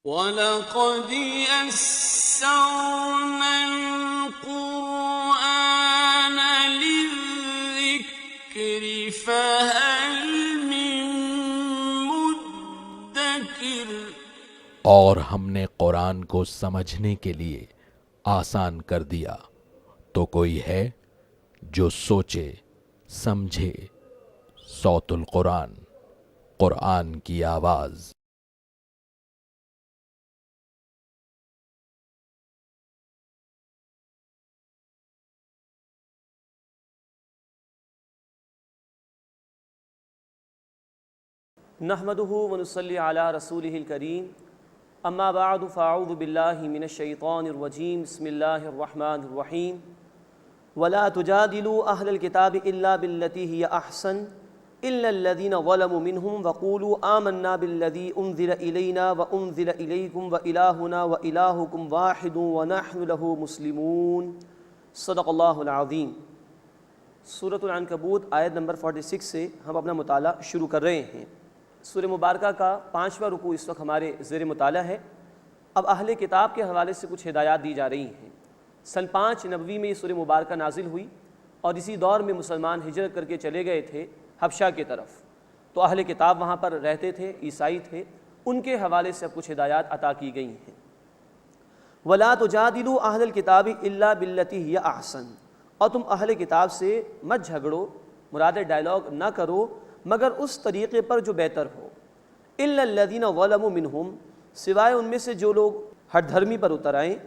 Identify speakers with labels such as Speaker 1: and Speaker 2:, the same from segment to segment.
Speaker 1: وَلَقَدْ يَسَّرْنَا الْقُرْآنَ لِلذِّكْرِ فَهَلْ مِن مُّدَّكِرٍ۔
Speaker 2: اور ہم نے قرآن کو سمجھنے کے لیے آسان کر دیا، تو کوئی ہے جو سوچے سمجھے۔ صوت القرآن، قرآن کی آواز۔
Speaker 3: نحمده ونصلي على رسوله الكريم اما بعد فاعوذ بالله من الشيطان الرجيم بسم الله الرحمن الرحيم ولا تجادلوا اهل الكتاب الا بالتي هي احسن الا الذين ظلموا منهم وقولوا آمنا بالذي انزل الينا وانزل اليكم والهنا والهكم واحد ونحن له مسلمون۔ صدق اللہ العظیم۔ سورۃ العنکبوت آیت نمبر 46 سے ہم اپنا مطالعہ شروع کر رہے ہیں۔ سورہ مبارکہ کا 5واں رکوع اس وقت ہمارے زیر مطالعہ ہے۔ اب اہل کتاب کے حوالے سے کچھ ہدایات دی جا رہی ہیں۔ سن 5 نبوی میں یہ سورہ مبارکہ نازل ہوئی اور اسی دور میں مسلمان ہجرت کر کے چلے گئے تھے حبشہ کی طرف، تو اہل کتاب وہاں پر رہتے تھے، عیسائی تھے، ان کے حوالے سے اب کچھ ہدایات عطا کی گئی ہیں۔ وَلَا تُجَادِلُوا أَهْلَ الْكِتَابِ إِلَّا بِالَّتِي هِيَ أَحْسَنُ، اور تم اہل کتاب سے مت جھگڑو، مراد ڈائلاگ نہ کرو مگر اس طریقے پر جو بہتر ہو۔ إِلَّا الَّذِينَ ظَلَمُوا مِنْهُمْ، سوائے ان میں سے جو لوگ ہٹ دھرمی پر اتر آئیں۔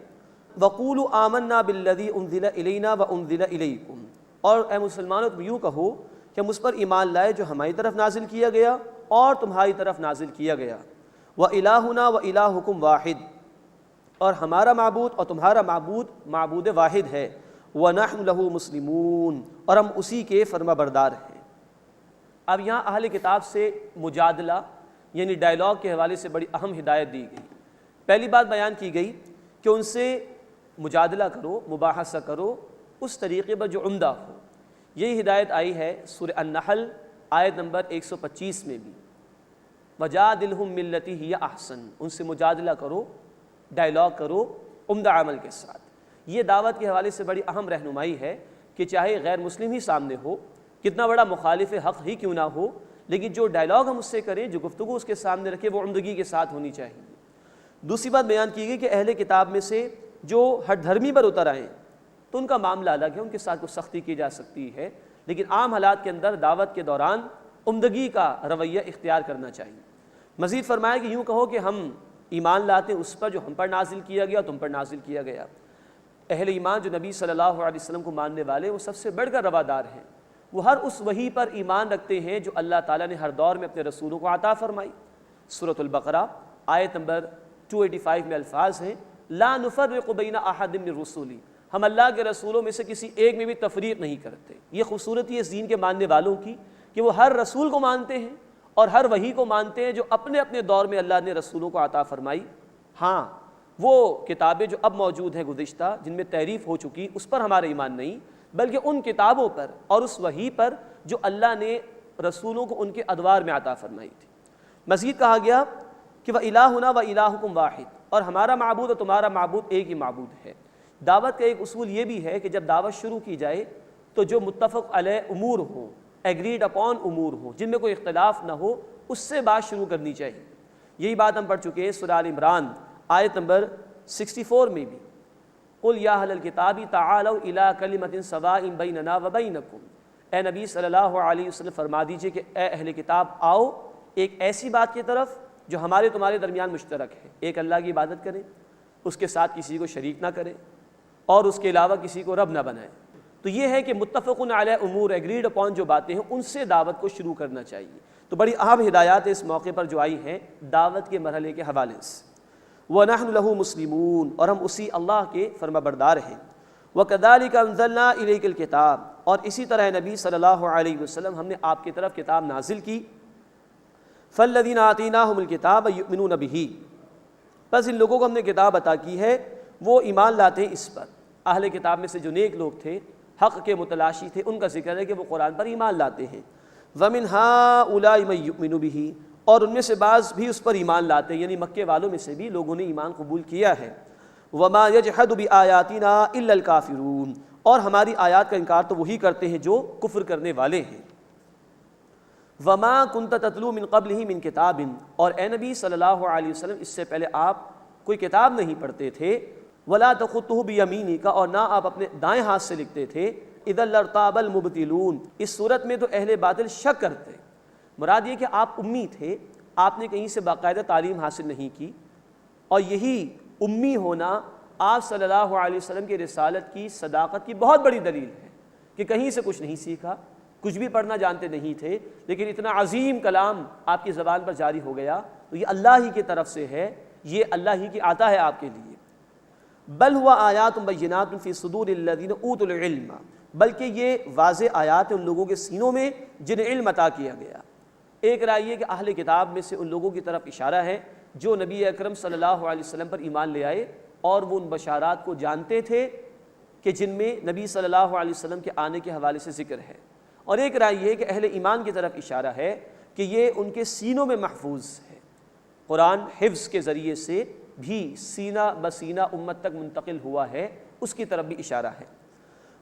Speaker 3: وَقُولُوا آمَنَّا بِالَّذِي أُنزِلَ إِلَيْنَا وَأُنزِلَ إِلَيْكُمْ، اور اے مسلمانوں تم یوں کہو کہ ہم اس پر ایمان لائے جو ہماری طرف نازل کیا گیا اور تمہاری طرف نازل کیا گیا۔ وَإِلَٰهُنَا وَإِلَٰهُكُمْ وَاحِدٌ، اور ہمارا معبود اور تمہارا معبود معبود واحد ہے۔ وَنَحْنُ لَهُ مُسْلِمُونَ، اور ہم اسی کے فرما بردار ہیں۔ اب یہاں اہل کتاب سے مجادلہ یعنی ڈائلاگ کے حوالے سے بڑی اہم ہدایت دی گئی۔ پہلی بات بیان کی گئی کہ ان سے مجادلہ کرو، مباحثہ کرو اس طریقے پر جو عمدہ ہو۔ یہی ہدایت آئی ہے سورہ النحل آیت نمبر 125 میں بھی، وَجَادِلْهُمْ بِالَّتِي هِيَ أَحْسَنُ، ان سے مجادلہ کرو، ڈائلاگ کرو عمدہ عمل کے ساتھ۔ یہ دعوت کے حوالے سے بڑی اہم رہنمائی ہے کہ چاہے غیر مسلم ہی سامنے ہو، کتنا بڑا مخالف حق ہی کیوں نہ ہو، لیکن جو ڈائلاگ ہم اس سے کریں، جو گفتگو اس کے سامنے رکھے، وہ عمدگی کے ساتھ ہونی چاہیے۔ دوسری بات بیان کی گئی کہ اہل کتاب میں سے جو ہٹ دھرمی پر اتر آئیں تو ان کا معاملہ الگ ہے، ان کے ساتھ کچھ سختی کی جا سکتی ہے، لیکن عام حالات کے اندر دعوت کے دوران عمدگی کا رویہ اختیار کرنا چاہیے۔ مزید فرمایا کہ یوں کہو کہ ہم ایمان لاتے ہیں اس پر جو ہم پر نازل کیا گیا، تم پر نازل کیا گیا۔ اہل ایمان جو نبی صلی اللہ علیہ وسلم کو ماننے والے، وہ سب سے بڑھ کر روادار ہیں، وہ ہر اس وحی پر ایمان رکھتے ہیں جو اللہ تعالیٰ نے ہر دور میں اپنے رسولوں کو عطا فرمائی۔ سورۃ البقرہ آیت نمبر 285 میں الفاظ ہیں، لا نفرق بین احد من رسولی، ہم اللہ کے رسولوں میں سے کسی ایک میں بھی تفریق نہیں کرتے۔ یہ خوبصورتی ہے اس دین کے ماننے والوں کی کہ وہ ہر رسول کو مانتے ہیں اور ہر وحی کو مانتے ہیں جو اپنے اپنے دور میں اللہ نے رسولوں کو عطا فرمائی۔ ہاں وہ کتابیں جو اب موجود ہیں گزشتہ، جن میں تحریف ہو چکی، اس پر ہمارا ایمان نہیں، بلکہ ان کتابوں پر اور اس وحی پر جو اللہ نے رسولوں کو ان کے ادوار میں عطا فرمائی تھی۔ مزید کہا گیا کہ وَإِلَٰهُنَا وَإِلَٰهُكُمْ وَاحِدٌ، اور ہمارا معبود اور تمہارا معبود ایک ہی معبود ہے۔ دعوت کا ایک اصول یہ بھی ہے کہ جب دعوت شروع کی جائے تو جو متفق علیہ امور ہوں، ایگریڈ اپون امور ہوں، جن میں کوئی اختلاف نہ ہو، اس سے بات شروع کرنی چاہیے۔ یہی بات ہم پڑھ چکے ہیں سورہ آل عمران آیت نمبر 64 میں بھی، قُلْ يَا أَهْلَ الْكِتَابِ تَعَالَوْا إِلَىٰ كَلِمَةٍ سَوَاءٍ بَيْنَنَا وَبَيْنَكُمْ، اے نبی صلی اللہ علیہ وسلم فرما دیجئے کہ اے اہل کتاب آؤ ایک ایسی بات کی طرف جو ہمارے تمہارے درمیان مشترک ہے، ایک اللہ کی عبادت کریں، اس کے ساتھ کسی کو شریک نہ کریں اور اس کے علاوہ کسی کو رب نہ بنائیں۔ تو یہ ہے کہ متفقن علیہ امور، ایگریڈ اپون جو باتیں ہیں، ان سے دعوت کو شروع کرنا چاہیے۔ تو بڑی اہم ہدایات اس موقع پر جو آئی ہیں دعوت کے مرحلے کے حوالے سے۔ وَنَحْنُ لَهُ مُسْلِمُونَ، اور ہم اسی اللہ کے فرما بردار ہیں۔ وَكَذَلِكَ أَنزَلْنَا إِلَيْكَ الْكِتَابَ، اور اسی طرح نبی صلی اللہ علیہ وسلم ہم نے آپ کی طرف کتاب نازل کی۔ فَالَّذِينَ آتَيْنَاهُمُ الْكِتَابَ يُؤْمِنُونَ بِهِ، بس ان لوگوں کو ہم نے کتاب عطا کی ہے، وہ ایمان لاتے ہیں اس پر۔ اہل کتاب میں سے جو نیک لوگ تھے، حق کے متلاشی تھے، ان کا ذکر ہے کہ وہ قرآن پر ایمان لاتے ہیں۔ وَمِنْ هَٰؤُلَاءِ مَن يُؤْمِنُ بِهِ، اور ان میں سے بعض بھی اس پر ایمان لاتے ہیں، یعنی مکے والوں میں سے بھی لوگوں نے ایمان قبول کیا ہے۔ وما یجحد بآیاتنا الا الکافرون، اور ہماری آیات کا انکار تو وہی کرتے ہیں جو کفر کرنے والے ہیں۔ وما کنت تتلو من قبلہ من کتاب، اور اے نبی صلی اللہ علیہ وسلم اس سے پہلے آپ کوئی کتاب نہیں پڑھتے تھے۔ ولا تخطہ بیمینک، اور نہ آپ اپنے دائیں ہاتھ سے لکھتے تھے۔ اذا لارتاب المبطلون، اس صورت میں تو اہل باطل شک کرتے۔ مراد یہ کہ آپ امی تھے، آپ نے کہیں سے باقاعدہ تعلیم حاصل نہیں کی، اور یہی امی ہونا آپ صلی اللہ علیہ وسلم کی رسالت کی صداقت کی بہت بڑی دلیل ہے کہ کہیں سے کچھ نہیں سیکھا، کچھ بھی پڑھنا جانتے نہیں تھے، لیکن اتنا عظیم کلام آپ کی زبان پر جاری ہو گیا، تو یہ اللہ ہی کی طرف سے ہے، یہ اللہ ہی کی عطا ہے آپ کے لیے۔ بل ہوا آیات بینات فی صدور الذین اوتوا العلم، بلکہ یہ واضح آیات ہیں ان لوگوں کے سینوں میں جنہیں علم عطا کیا گیا۔ ایک رائے یہ کہ اہل کتاب میں سے ان لوگوں کی طرف اشارہ ہے جو نبی اکرم صلی اللہ علیہ وسلم پر ایمان لے آئے اور وہ ان بشارات کو جانتے تھے کہ جن میں نبی صلی اللہ علیہ وسلم کے آنے کے حوالے سے ذکر ہے۔ اور ایک رائے یہ کہ اہل ایمان کی طرف اشارہ ہے کہ یہ ان کے سینوں میں محفوظ ہے، قرآن حفظ کے ذریعے سے بھی سینہ بسینہ امت تک منتقل ہوا ہے، اس کی طرف بھی اشارہ ہے۔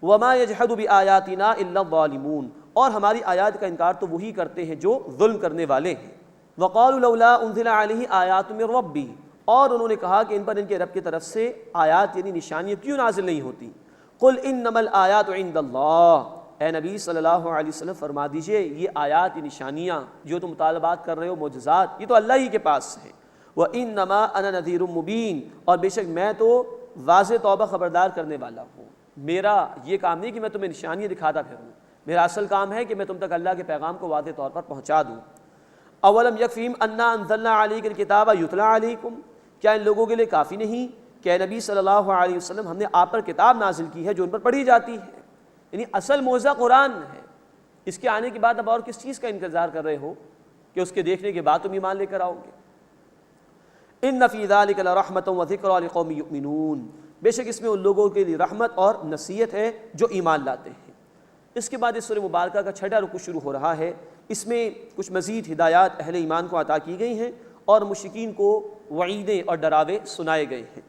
Speaker 3: وما یجحد بآیاتنا الا الظالمون، اور ہماری آیات کا انکار تو وہی کرتے ہیں جو ظلم کرنے والے ہیں۔ وقالوا لولا انزل علیہ آیات من ربی، اور انہوں نے کہا کہ ان پر ان کے رب کی طرف سے آیات یعنی نشانیاں کیوں نازل نہیں ہوتی۔ قل انما الآیات عند اللہ، اے نبی صلی اللہ علیہ وسلم فرما دیجئے یہ آیات یہ نشانیاں جو تم مطالبات کر رہے ہو، معجزات، یہ تو اللہ ہی کے پاس ہے۔ وَإِنَّمَا أَنَا نَذِيرٌ مُبِينٌ، اور بے شک میں تو واضح توبہ خبردار کرنے والا ہوں۔ میرا یہ کام نہیں کہ میں تمہیں نشانیاں دکھاتا پھروں، میرا اصل کام ہے کہ میں تم تک اللہ کے پیغام کو واضح طور پر پہنچا دوں۔ اولم یکفیہم انا انزلنا علیک الکتاب یتلی علیکم، کیا ان لوگوں کے لیے کافی نہیں کہ اے نبی صلی اللہ علیہ وسلم ہم نے آپ پر کتاب نازل کی ہے جو ان پر پڑھی جاتی ہے، یعنی اصل معجزہ قرآن ہے، اس کے آنے کے بعد اب اور کس چیز کا انتظار کر رہے ہو کہ اس کے دیکھنے کے بعد تم ایمان لے کر آؤ گے۔ ان فی ذلک لرحمۃ وذکری لقوم یؤمنون، بے شک اس میں ان لوگوں کے لیے رحمت اور نصیحت ہے جو ایمان لاتے ہیں۔ اس کے بعد اس سورہ مبارکہ کا 6واں رکوع شروع ہو رہا ہے، اس میں کچھ مزید ہدایات اہل ایمان کو عطا کی گئی ہیں اور مشرکین کو وعیدیں اور ڈراوے سنائے گئے ہیں۔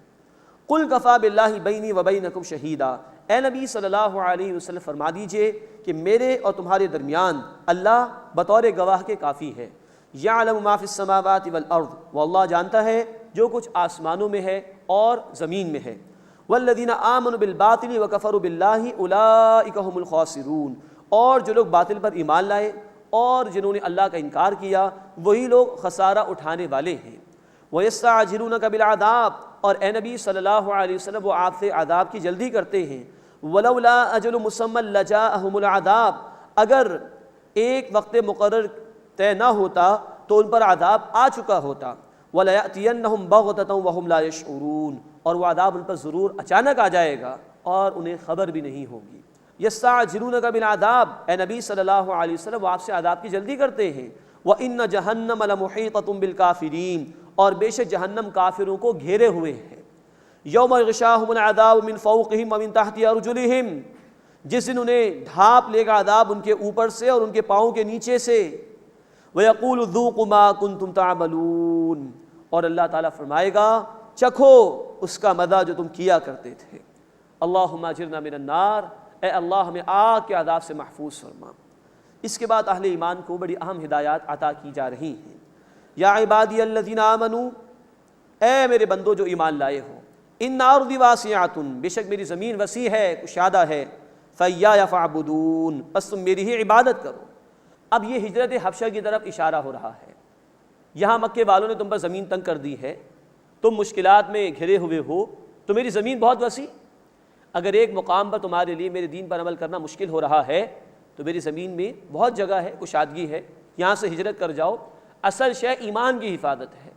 Speaker 3: قل کفی باللہ بینی وبینکم شہیدا، اے نبی صلی اللہ علیہ وسلم فرما دیجئے کہ میرے اور تمہارے درمیان اللہ بطور گواہ کے کافی ہے۔ یعلم ما فی السماوات والارض، وہ اللہ جانتا ہے جو کچھ آسمانوں میں ہے اور زمین میں ہے۔ والذین آمنوا بالباطل وکفروا باللہ اولئک هم الخاسرون، اور جو لوگ باطل پر ایمان لائے اور جنہوں نے اللہ کا انکار کیا وہی لوگ خسارہ اٹھانے والے ہیں۔ وَيَسْتَعْجِلُونَكَ بِالْعَذَابِ، اور اے نبی صلی اللہ علیہ وسلم وہ آپ سے عذاب کی جلدی کرتے ہیں۔ وَلَوْلَا أَجَلٌ مُّسَمًّى لَجَاءَهُمُ الْعَذَابُ، اگر ایک وقت مقرر طے نہ ہوتا تو ان پر عذاب آ چکا ہوتا۔ وَلَيَأْتِيَنَّهُمْ بَغْتَةً وَهُمْ لَا يَشْعُرُونَ، اور وہ عذاب ان پر ضرور اچانک آ جائے گا اور انہیں خبر بھی نہیں ہوگی۔ یستعجلونک بالعذاب، اے نبی صلی اللہ علیہ وسلم وہ آپ سے عذاب کی جلدی کرتے ہیں۔ وَإِنَّ جَهَنَّمَ لَمُحِيطَةٌ بِالْكَافِرِينَ، اور بے شک جہنم کافروں کو گھیرے ہوئے ہے۔ یوم یغشاہم العذاب من فوقہم ومن تحت ارجلہم، جس دن انہیں ڈھانپ لے گا عذاب ان کے اوپر سے اور ان کے پاؤں کے نیچے سے۔ وَيَقُولُ ذُوقُوا مَا كُنتُمْ تَعْمَلُونَ، اور اللہ تعالیٰ فرمائے گا چکھو اس کا مزہ جو تم کیا کرتے تھے۔ اللہم اجرنا من النار، اے اللہ ہمیں آگ کے عذاب سے محفوظ فرما۔ اس کے بعد اہل ایمان کو بڑی اہم ہدایات عطا کی جا رہی ہیں۔ یا عبادی الذین آمنوا، اے میرے بندو جو ایمان لائے ہو، ان ارضی واسعۃ، بے شک میری زمین وسیع ہے، کشادہ ہے، فایایا فاعبدون، بس تم میری ہی عبادت کرو۔ اب یہ ہجرت حبشہ کی طرف اشارہ ہو رہا ہے۔ یہاں مکے والوں نے تم پر زمین تنگ کر دی ہے، تم مشکلات میں گھرے ہوئے ہو، تو میری زمین بہت وسیع، اگر ایک مقام پر تمہارے لیے میرے دین پر عمل کرنا مشکل ہو رہا ہے تو میری زمین میں بہت جگہ ہے، کشادگی ہے، یہاں سے ہجرت کر جاؤ۔ اصل شے ایمان کی حفاظت ہے،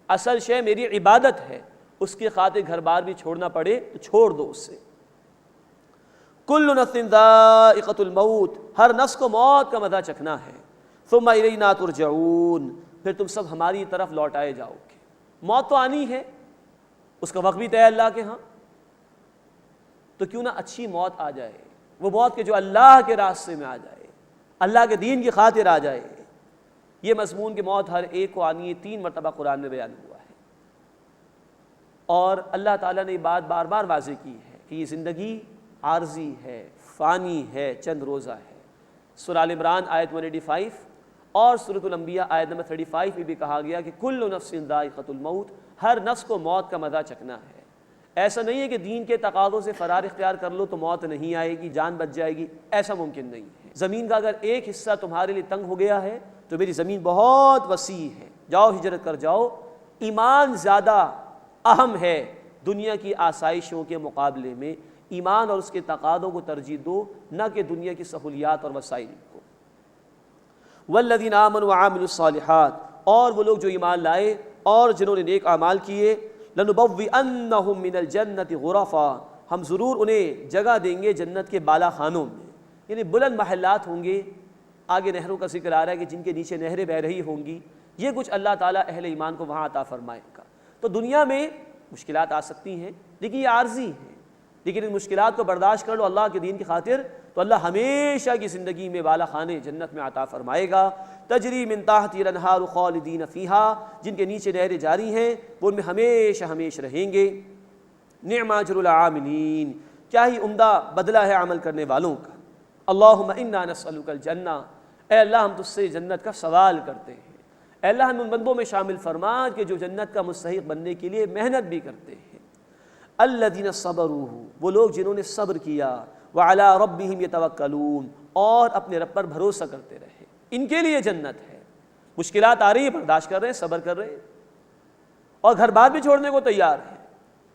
Speaker 3: اصل شے میری عبادت ہے، اس کی خاطر گھر بار بھی چھوڑنا پڑے تو چھوڑ دو اس سے۔ کل نفس ذائقۃ الموت، ہر نفس کو موت کا مزہ چکھنا ہے۔ ثم الینا ترجعون، پھر تم سب ہماری طرف لوٹائے جاؤ گے۔ موت تو آنی ہے، اس کا وقت بھی طے ہے اللہ کے ہاں، تو کیوں نہ اچھی موت آ جائے، وہ موت کہ جو اللہ کے راستے میں آ جائے، اللہ کے دین کی خاطر آ جائے۔ یہ مضمون کہ موت ہر ایک کو آنی ہے 3 مرتبہ قرآن میں بیان ہوا ہے، اور اللہ تعالیٰ نے یہ بات بار بار واضح کی ہے کہ یہ زندگی عارضی ہے، فانی ہے، چند روزہ ہے۔ سورہ آل عمران آیت 185 اور سورۃ الانبیاء آیت نمبر 35 میں بھی کہا گیا کہ کل نفس ذائقۃ الموت، ہر نفس کو موت کا مزہ چکھنا ہے۔ ایسا نہیں ہے کہ دین کے تقاضوں سے فرار اختیار کر لو تو موت نہیں آئے گی، جان بچ جائے گی، ایسا ممکن نہیں ہے۔ زمین کا اگر ایک حصہ تمہارے لیے تنگ ہو گیا ہے تو میری زمین بہت وسیع ہے، جاؤ ہجرت کر جاؤ۔ ایمان زیادہ اہم ہے دنیا کی آسائشوں کے مقابلے میں، ایمان اور اس کے تقاضوں کو ترجیح دو، نہ کہ دنیا کی سہولیات اور وسائل کو۔ والذین آمنوا وعملوا الصالحات، اور وہ لوگ جو ایمان لائے اور جنہوں نے نیک اعمال کیے، لنبوئنہم من الجنۃ غرفا، ہم ضرور انہیں جگہ دیں گے جنت کے بالا خانوں میں، یعنی بلند محلات ہوں گے۔ آگے نہروں کا ذکر آ رہا ہے کہ جن کے نیچے نہریں بہہ رہی ہوں گی، یہ کچھ اللہ تعالیٰ اہل ایمان کو وہاں عطا فرمائے گا۔ تو دنیا میں مشکلات آ سکتی ہیں لیکن یہ عارضی ہیں، لیکن ان مشکلات کو برداشت کر لو اللہ کے دین کی خاطر تو اللہ ہمیشہ کی زندگی میں بالا خانے جنت میں عطا فرمائے گا۔ تجری من تحتی الانہار خالدین فیہا، جن کے نیچے نہریں جاری ہیں وہ ان میں ہمیشہ ہمیشہ رہیں گے۔ نعم اجر العاملین، کیا ہی عمدہ بدلہ ہے عمل کرنے والوں کا۔ اللہم انا نسألک الجنہ، اے اللہ ہم تجھ سے جنت کا سوال کرتے ہیں، اے اللہ ہم ان بندوں میں شامل فرما کہ جو جنت کا مستحق بننے کے لیے محنت بھی کرتے ہیں۔ الذین صبروا، وہ لوگ جنہوں نے صبر کیا، وعلی ربہم یتوکلون، اور اپنے رب پر بھروسہ کرتے رہے، ان کے لیے جنت ہے۔ مشکلات آ رہی ہیں، برداشت کر رہے ہیں، صبر کر رہے ہیں، اور گھر بار بھی چھوڑنے کو تیار ہیں،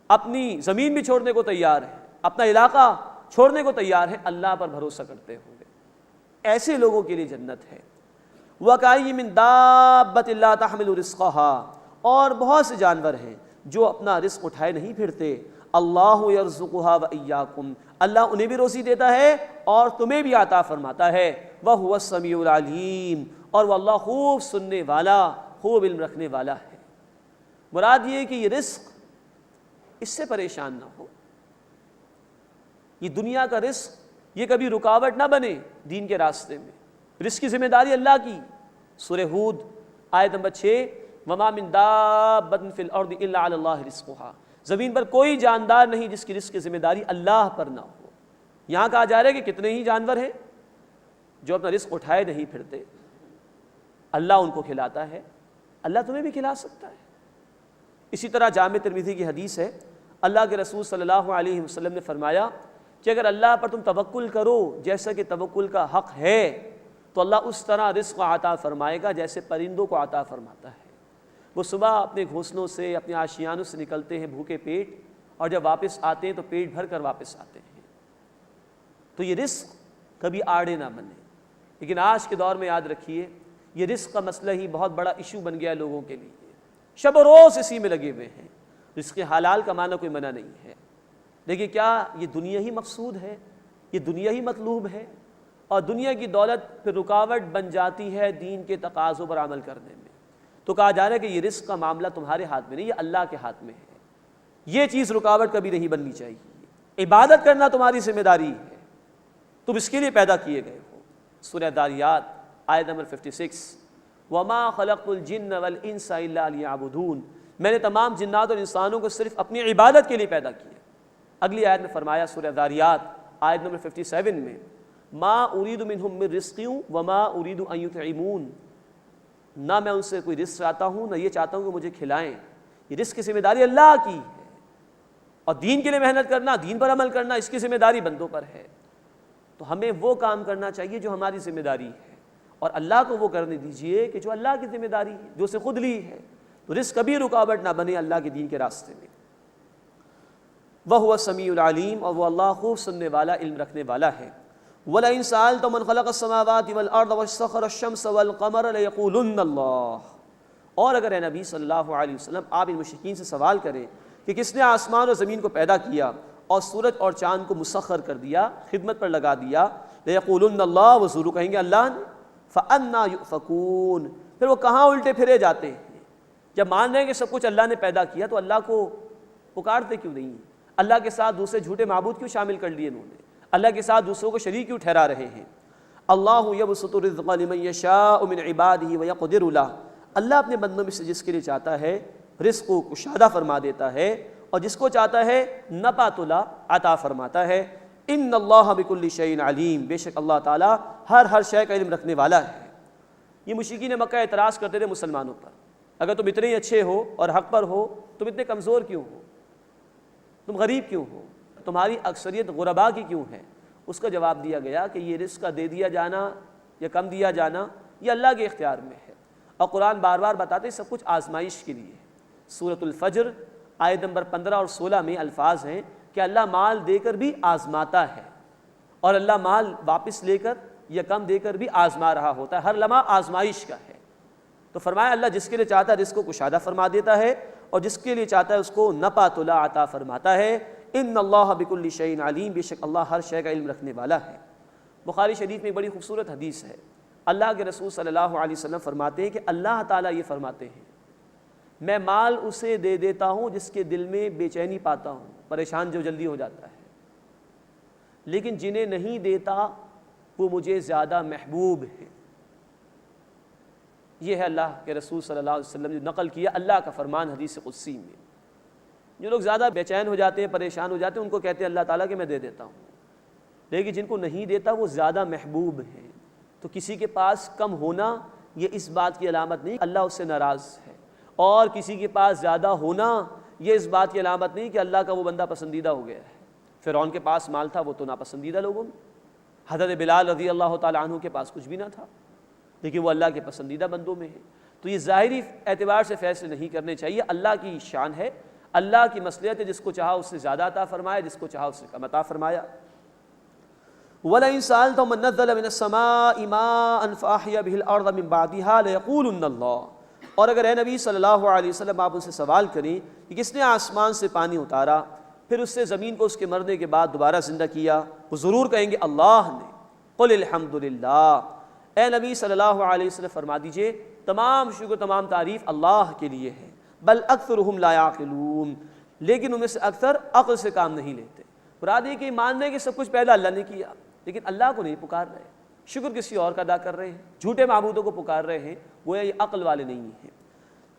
Speaker 3: اپنی زمین بھی چھوڑنے کو تیار ہیں، اپنا علاقہ چھوڑنے کو تیار ہیں، اللہ پر بھروسہ کرتے ہوں گے، ایسے لوگوں کے لیے جنت ہے۔ وَكَأَيٍّ مِّن دَابَّةٍ لَّا تَحْمِلُ رِزْقَهَا، اور بہت سے جانور ہیں جو اپنا رزق اٹھائے نہیں پھرتے۔ اللہ یرزقها وإیاکم، اللہ انہیں بھی روزی دیتا ہے اور تمہیں بھی عطا فرماتا ہے۔ وَهُوَ السَّمِيعُ الْعَلِيمُ، اور وہ اللہ خوب سننے والا، خوب علم رکھنے والا ہے۔ مراد یہ ہے کہ یہ رزق، اس سے پریشان نہ ہو، یہ دنیا کا رزق یہ کبھی رکاوٹ نہ بنے دین کے راستے میں۔ رزق کی ذمہ داری اللہ کی۔ سورہ ہود آیت نمبر 6، وَمَا مِن دَابَّةٍ فِي الْأَرْضِ إِلَّا عَلَى اللَّهِ رِزْقُهَا، زمین پر کوئی جاندار نہیں جس کی رزق کی ذمہ داری اللہ پر نہ ہو۔ یہاں کہا جا رہا ہے کہ کتنے ہی جانور ہیں جو اپنا رزق اٹھائے نہیں پھرتے، اللہ ان کو کھلاتا ہے، اللہ تمہیں بھی کھلا سکتا ہے۔ اسی طرح جامع ترمذی کی حدیث ہے، اللہ کے رسول صلی اللہ علیہ وسلم نے فرمایا کہ اگر اللہ پر تم توکل کرو جیسا کہ توکل کا حق ہے تو اللہ اس طرح رزق عطا فرمائے گا جیسے پرندوں کو عطا فرماتا ہے۔ وہ صبح اپنے گھونسلوں سے، اپنے آشیانوں سے نکلتے ہیں بھوکے پیٹ، اور جب واپس آتے ہیں تو پیٹ بھر کر واپس آتے ہیں۔ تو یہ رزق کبھی آڑے نہ بنے۔ لیکن آج کے دور میں یاد رکھیے، یہ رزق کا مسئلہ ہی بہت بڑا ایشو بن گیا ہے لوگوں کے لیے، شب و روز اسی میں لگے ہوئے ہیں۔ رزق حلال کمانا کوئی منع نہیں ہے، لیکن کیا یہ دنیا ہی مقصود ہے، یہ دنیا ہی مطلوب ہے؟ اور دنیا کی دولت پھر رکاوٹ بن جاتی ہے دین کے تقاضوں پر عمل کرنے میں۔ تو کہا جا رہا ہے کہ یہ رزق کا معاملہ تمہارے ہاتھ میں نہیں، یہ اللہ کے ہاتھ میں ہے، یہ چیز رکاوٹ کبھی نہیں بننی چاہیے۔ عبادت کرنا تمہاری ذمہ داری ہے، تم اس کے لیے پیدا کیے گئے ہو۔ سورہ داریات آیت نمبر 56، وَمَا خَلَقْتُ الْجِنَّ وَالْإِنسَ إِلَّا لِيَعْبُدُونَ، میں نے تمام جنات اور انسانوں کو صرف اپنی عبادت کے لیے پیدا کیا۔ اگلی آیت میں فرمایا سورہ داریات آیت نمبر 57 میں، مَا أُرِيدُ مِنْهُم مِّن رِزْقٍ وَمَا أُرِيدُ أَن يُطْعِمُونَ، نہ میں ان سے کوئی رزق چاہتا ہوں، نہ یہ چاہتا ہوں کہ مجھے کھلائیں۔ یہ رزق کی ذمہ داری اللہ کی ہے، اور دین کے لیے محنت کرنا، دین پر عمل کرنا، اس کی ذمہ داری بندوں پر ہے۔ تو ہمیں وہ کام کرنا چاہیے جو ہماری ذمہ داری ہے، اور اللہ کو وہ کرنے دیجئے کہ جو اللہ کی ذمہ داری ہے، جو اسے خود لی ہے۔ تو رزق کبھی رکاوٹ نہ بنے اللہ کے دین کے راستے میں۔ وَهُوَ السَّمِيعُ الْعَلِيمُ، اور وہ اللہ خوب سننے والا، علم رکھنے والا ہے۔ وَلَئِن سَأَلْتَهُم مَّنْ خَلَقَ السَّمَاوَاتِ وَالْأَرْضَ وَسَخَّرَ الشَّمْسَ وَالْقَمَرَ لَيَقُولُنَّ اللَّهُ، اور اگر اے نبی صلی اللہ علیہ وسلم آپ ان مشرکین سے سوال کریں کہ کس نے آسمان اور زمین کو پیدا کیا اور سورج اور چاند کو مسخر کر دیا، خدمت پر لگا دیا، لَيَقُولُنَّ اللَّهُ، وہ ضرور کہیں گے اللہ نے۔ فَأَنَّىٰ يُؤْفَكُونَ، پھر وہ کہاں الٹے پھرے جاتے ہیں؟ جب مان رہے ہیں کہ سب کچھ اللہ نے پیدا کیا تو اللہ کو پکارتے کیوں نہیں؟ اللہ کے ساتھ دوسرے جھوٹے معبود کیوں شامل کر لیے انہوں نے؟ اللہ کے ساتھ دوسروں کو شریک کیوں ٹھہرا رہے ہیں؟ اللہ یبسط الرزق لمن یشاء من عبادہ ویقدر لہ، اللہ اپنے بندوں میں سے جس کے لیے چاہتا ہے رزق کو کشادہ فرما دیتا ہے، اور جس کو چاہتا ہے نپاتلا عطا فرماتا ہے۔ ان اللہ بکل شیء علیم، بے شک اللہ تعالیٰ ہر شے کا علم رکھنے والا ہے۔ یہ مشرکین مکہ اعتراض کرتے تھے مسلمانوں پر، اگر تم اتنے ہی اچھے ہو اور حق پر ہو، تم اتنے کمزور کیوں ہو؟ تم غریب کیوں ہو؟ تمہاری اکثریت غربا کی کیوں ہے؟ اس کا جواب دیا گیا کہ یہ رزق کا دے دیا جانا یا کم دیا جانا یہ اللہ کے اختیار میں ہے، اور قرآن بار بار بتاتے سب کچھ آزمائش کے لیے ہے۔ سورۃ الفجر آیت نمبر 15 اور 16 میں الفاظ ہیں کہ اللہ مال دے کر بھی آزماتا ہے، اور اللہ مال واپس لے کر یا کم دے کر بھی آزما رہا ہوتا ہے، ہر لمحہ آزمائش کا ہے۔ تو فرمایا اللہ جس کے لیے چاہتا ہے رزق کو کشادہ فرما دیتا ہے، اور جس کے لیے چاہتا ہے اس کو نپاتلا عطا فرماتا ہے۔ ان اللہ بکل شیء علیم، بے شک اللہ ہر شے کا علم رکھنے والا ہے۔ بخاری شریف میں بڑی خوبصورت حدیث ہے، اللہ کے رسول صلی اللہ علیہ وسلم فرماتے ہیں کہ اللہ تعالیٰ یہ فرماتے ہیں میں مال اسے دے دیتا ہوں جس کے دل میں بے چینی پاتا ہوں، پریشان جو جلدی ہو جاتا ہے، لیکن جنہیں نہیں دیتا وہ مجھے زیادہ محبوب ہے۔ یہ ہے اللہ کے رسول صلی اللہ علیہ وسلم جو نقل کیا اللہ کا فرمان حدیث قدسی میں۔ جو لوگ زیادہ بے چین ہو جاتے ہیں، پریشان ہو جاتے ہیں، ان کو کہتے ہیں اللہ تعالیٰ کہ میں دے دیتا ہوں، لیکن جن کو نہیں دیتا وہ زیادہ محبوب ہیں۔ تو کسی کے پاس کم ہونا یہ اس بات کی علامت نہیں اللہ اس سے ناراض ہے، اور کسی کے پاس زیادہ ہونا یہ اس بات کی علامت نہیں کہ اللہ کا وہ بندہ پسندیدہ ہو گیا ہے۔ فرعون کے پاس مال تھا، وہ تو ناپسندیدہ لوگوں میں، حضرت بلال رضی اللہ تعالیٰ عنہ کے پاس کچھ بھی نہ تھا، لیکن وہ اللہ کے پسندیدہ بندوں میں ہے۔ تو یہ ظاہری اعتبار سے فیصلے نہیں کرنے چاہیے، اللہ کی شان ہے، اللہ کی مصلحت ہے، جس کو چاہا اس سے زیادہ عطا فرمایا، جس کو چاہا اس سے کم عطا فرمایا۔ وَلَئِن سَأَلْتَهُم مَّن نَّزَّلَ مِنَ السَّمَاءِ مَاءً فَأَحْيَا بِهِ الْأَرْضَ مِن بَعْدِهَا لَيَقُولُنَّ اللَّهُ، اور اگر اے نبی صلی اللہ علیہ وسلم آپ ان سے سوال کریں کہ کس نے آسمان سے پانی اتارا پھر اس سے زمین کو اس کے مرنے کے بعد دوبارہ زندہ کیا، وہ ضرور کہیں گے اللہ نے۔ قل الحمدللہ، اے نبی صلی اللہ علیہ وسلم فرما دیجئے تمام شکر تمام تعریف اللہ کے لیے ہے۔ بل اکثرهم لا يعقلون، لیکن ان میں سے اکثر عقل سے کام نہیں لیتے۔ مراد یہ کہ مان لیں کہ سب کچھ پہلا اللہ نے کیا، لیکن اللہ کو نہیں پکار رہے، شکر کسی اور کا ادا کر رہے ہیں، جھوٹے معبودوں کو پکار رہے ہیں، گویا یہ عقل والے نہیں ہیں۔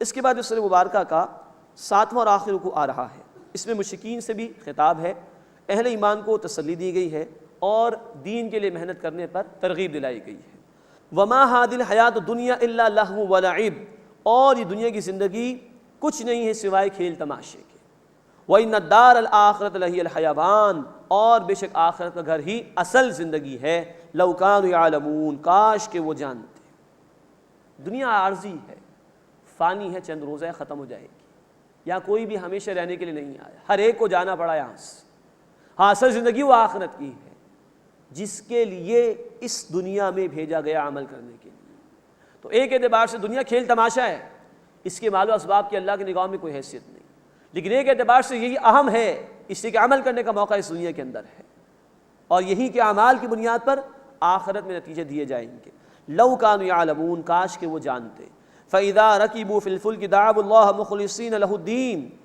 Speaker 3: اس کے بعد سورہ مبارکہ کا 7واں اور آخر رکوع آ رہا ہے، اس میں مشرکین سے بھی خطاب ہے، اہل ایمان کو تسلی دی گئی ہے اور دین کے لیے محنت کرنے پر ترغیب دلائی گئی ہے۔ وما هذه الحیات الدنیا الا لہو ولعب، اور یہ دنیا کی زندگی کچھ نہیں ہے سوائے کھیل تماشے کے۔ وَإِنَّ الدَّارَ الْآخِرَةَ لَهِيَ الْحَيَوَانُ، اور بے شک آخرت کا گھر ہی اصل زندگی ہے۔ لَوْ كَانُوا يَعْلَمُونَ، کاش کہ وہ جانتے۔ دنیا عارضی ہے، فانی ہے، چند روزہ ختم ہو جائے گی، یہاں کوئی بھی ہمیشہ رہنے کے لیے نہیں آیا، ہر ایک کو جانا پڑا یہاں سے۔ ہاں اصل زندگی وہ آخرت کی ہے جس کے لیے اس دنیا میں بھیجا گیا عمل کرنے کے لیے۔ تو ایک اعتبار سے دنیا کھیل تماشا ہے، اس کے مال و اسباب کی اللہ کی نگاہ میں کوئی حیثیت نہیں، لیکن ایک اعتبار سے یہی اہم ہے، اس لیے کہ عمل کرنے کا موقع اس دنیا کے اندر ہے، اور یہی کہ اعمال کی بنیاد پر آخرت میں نتیجے دیے جائیں گے۔ لو کانوا یعلمون، کاش کہ وہ جانتے۔ فَإِذَا رَكِبُوا فِي الْفُلْكِ دَعَوُا اللَّهَ مُخْلِصِينَ لَهُ الدِّينَ،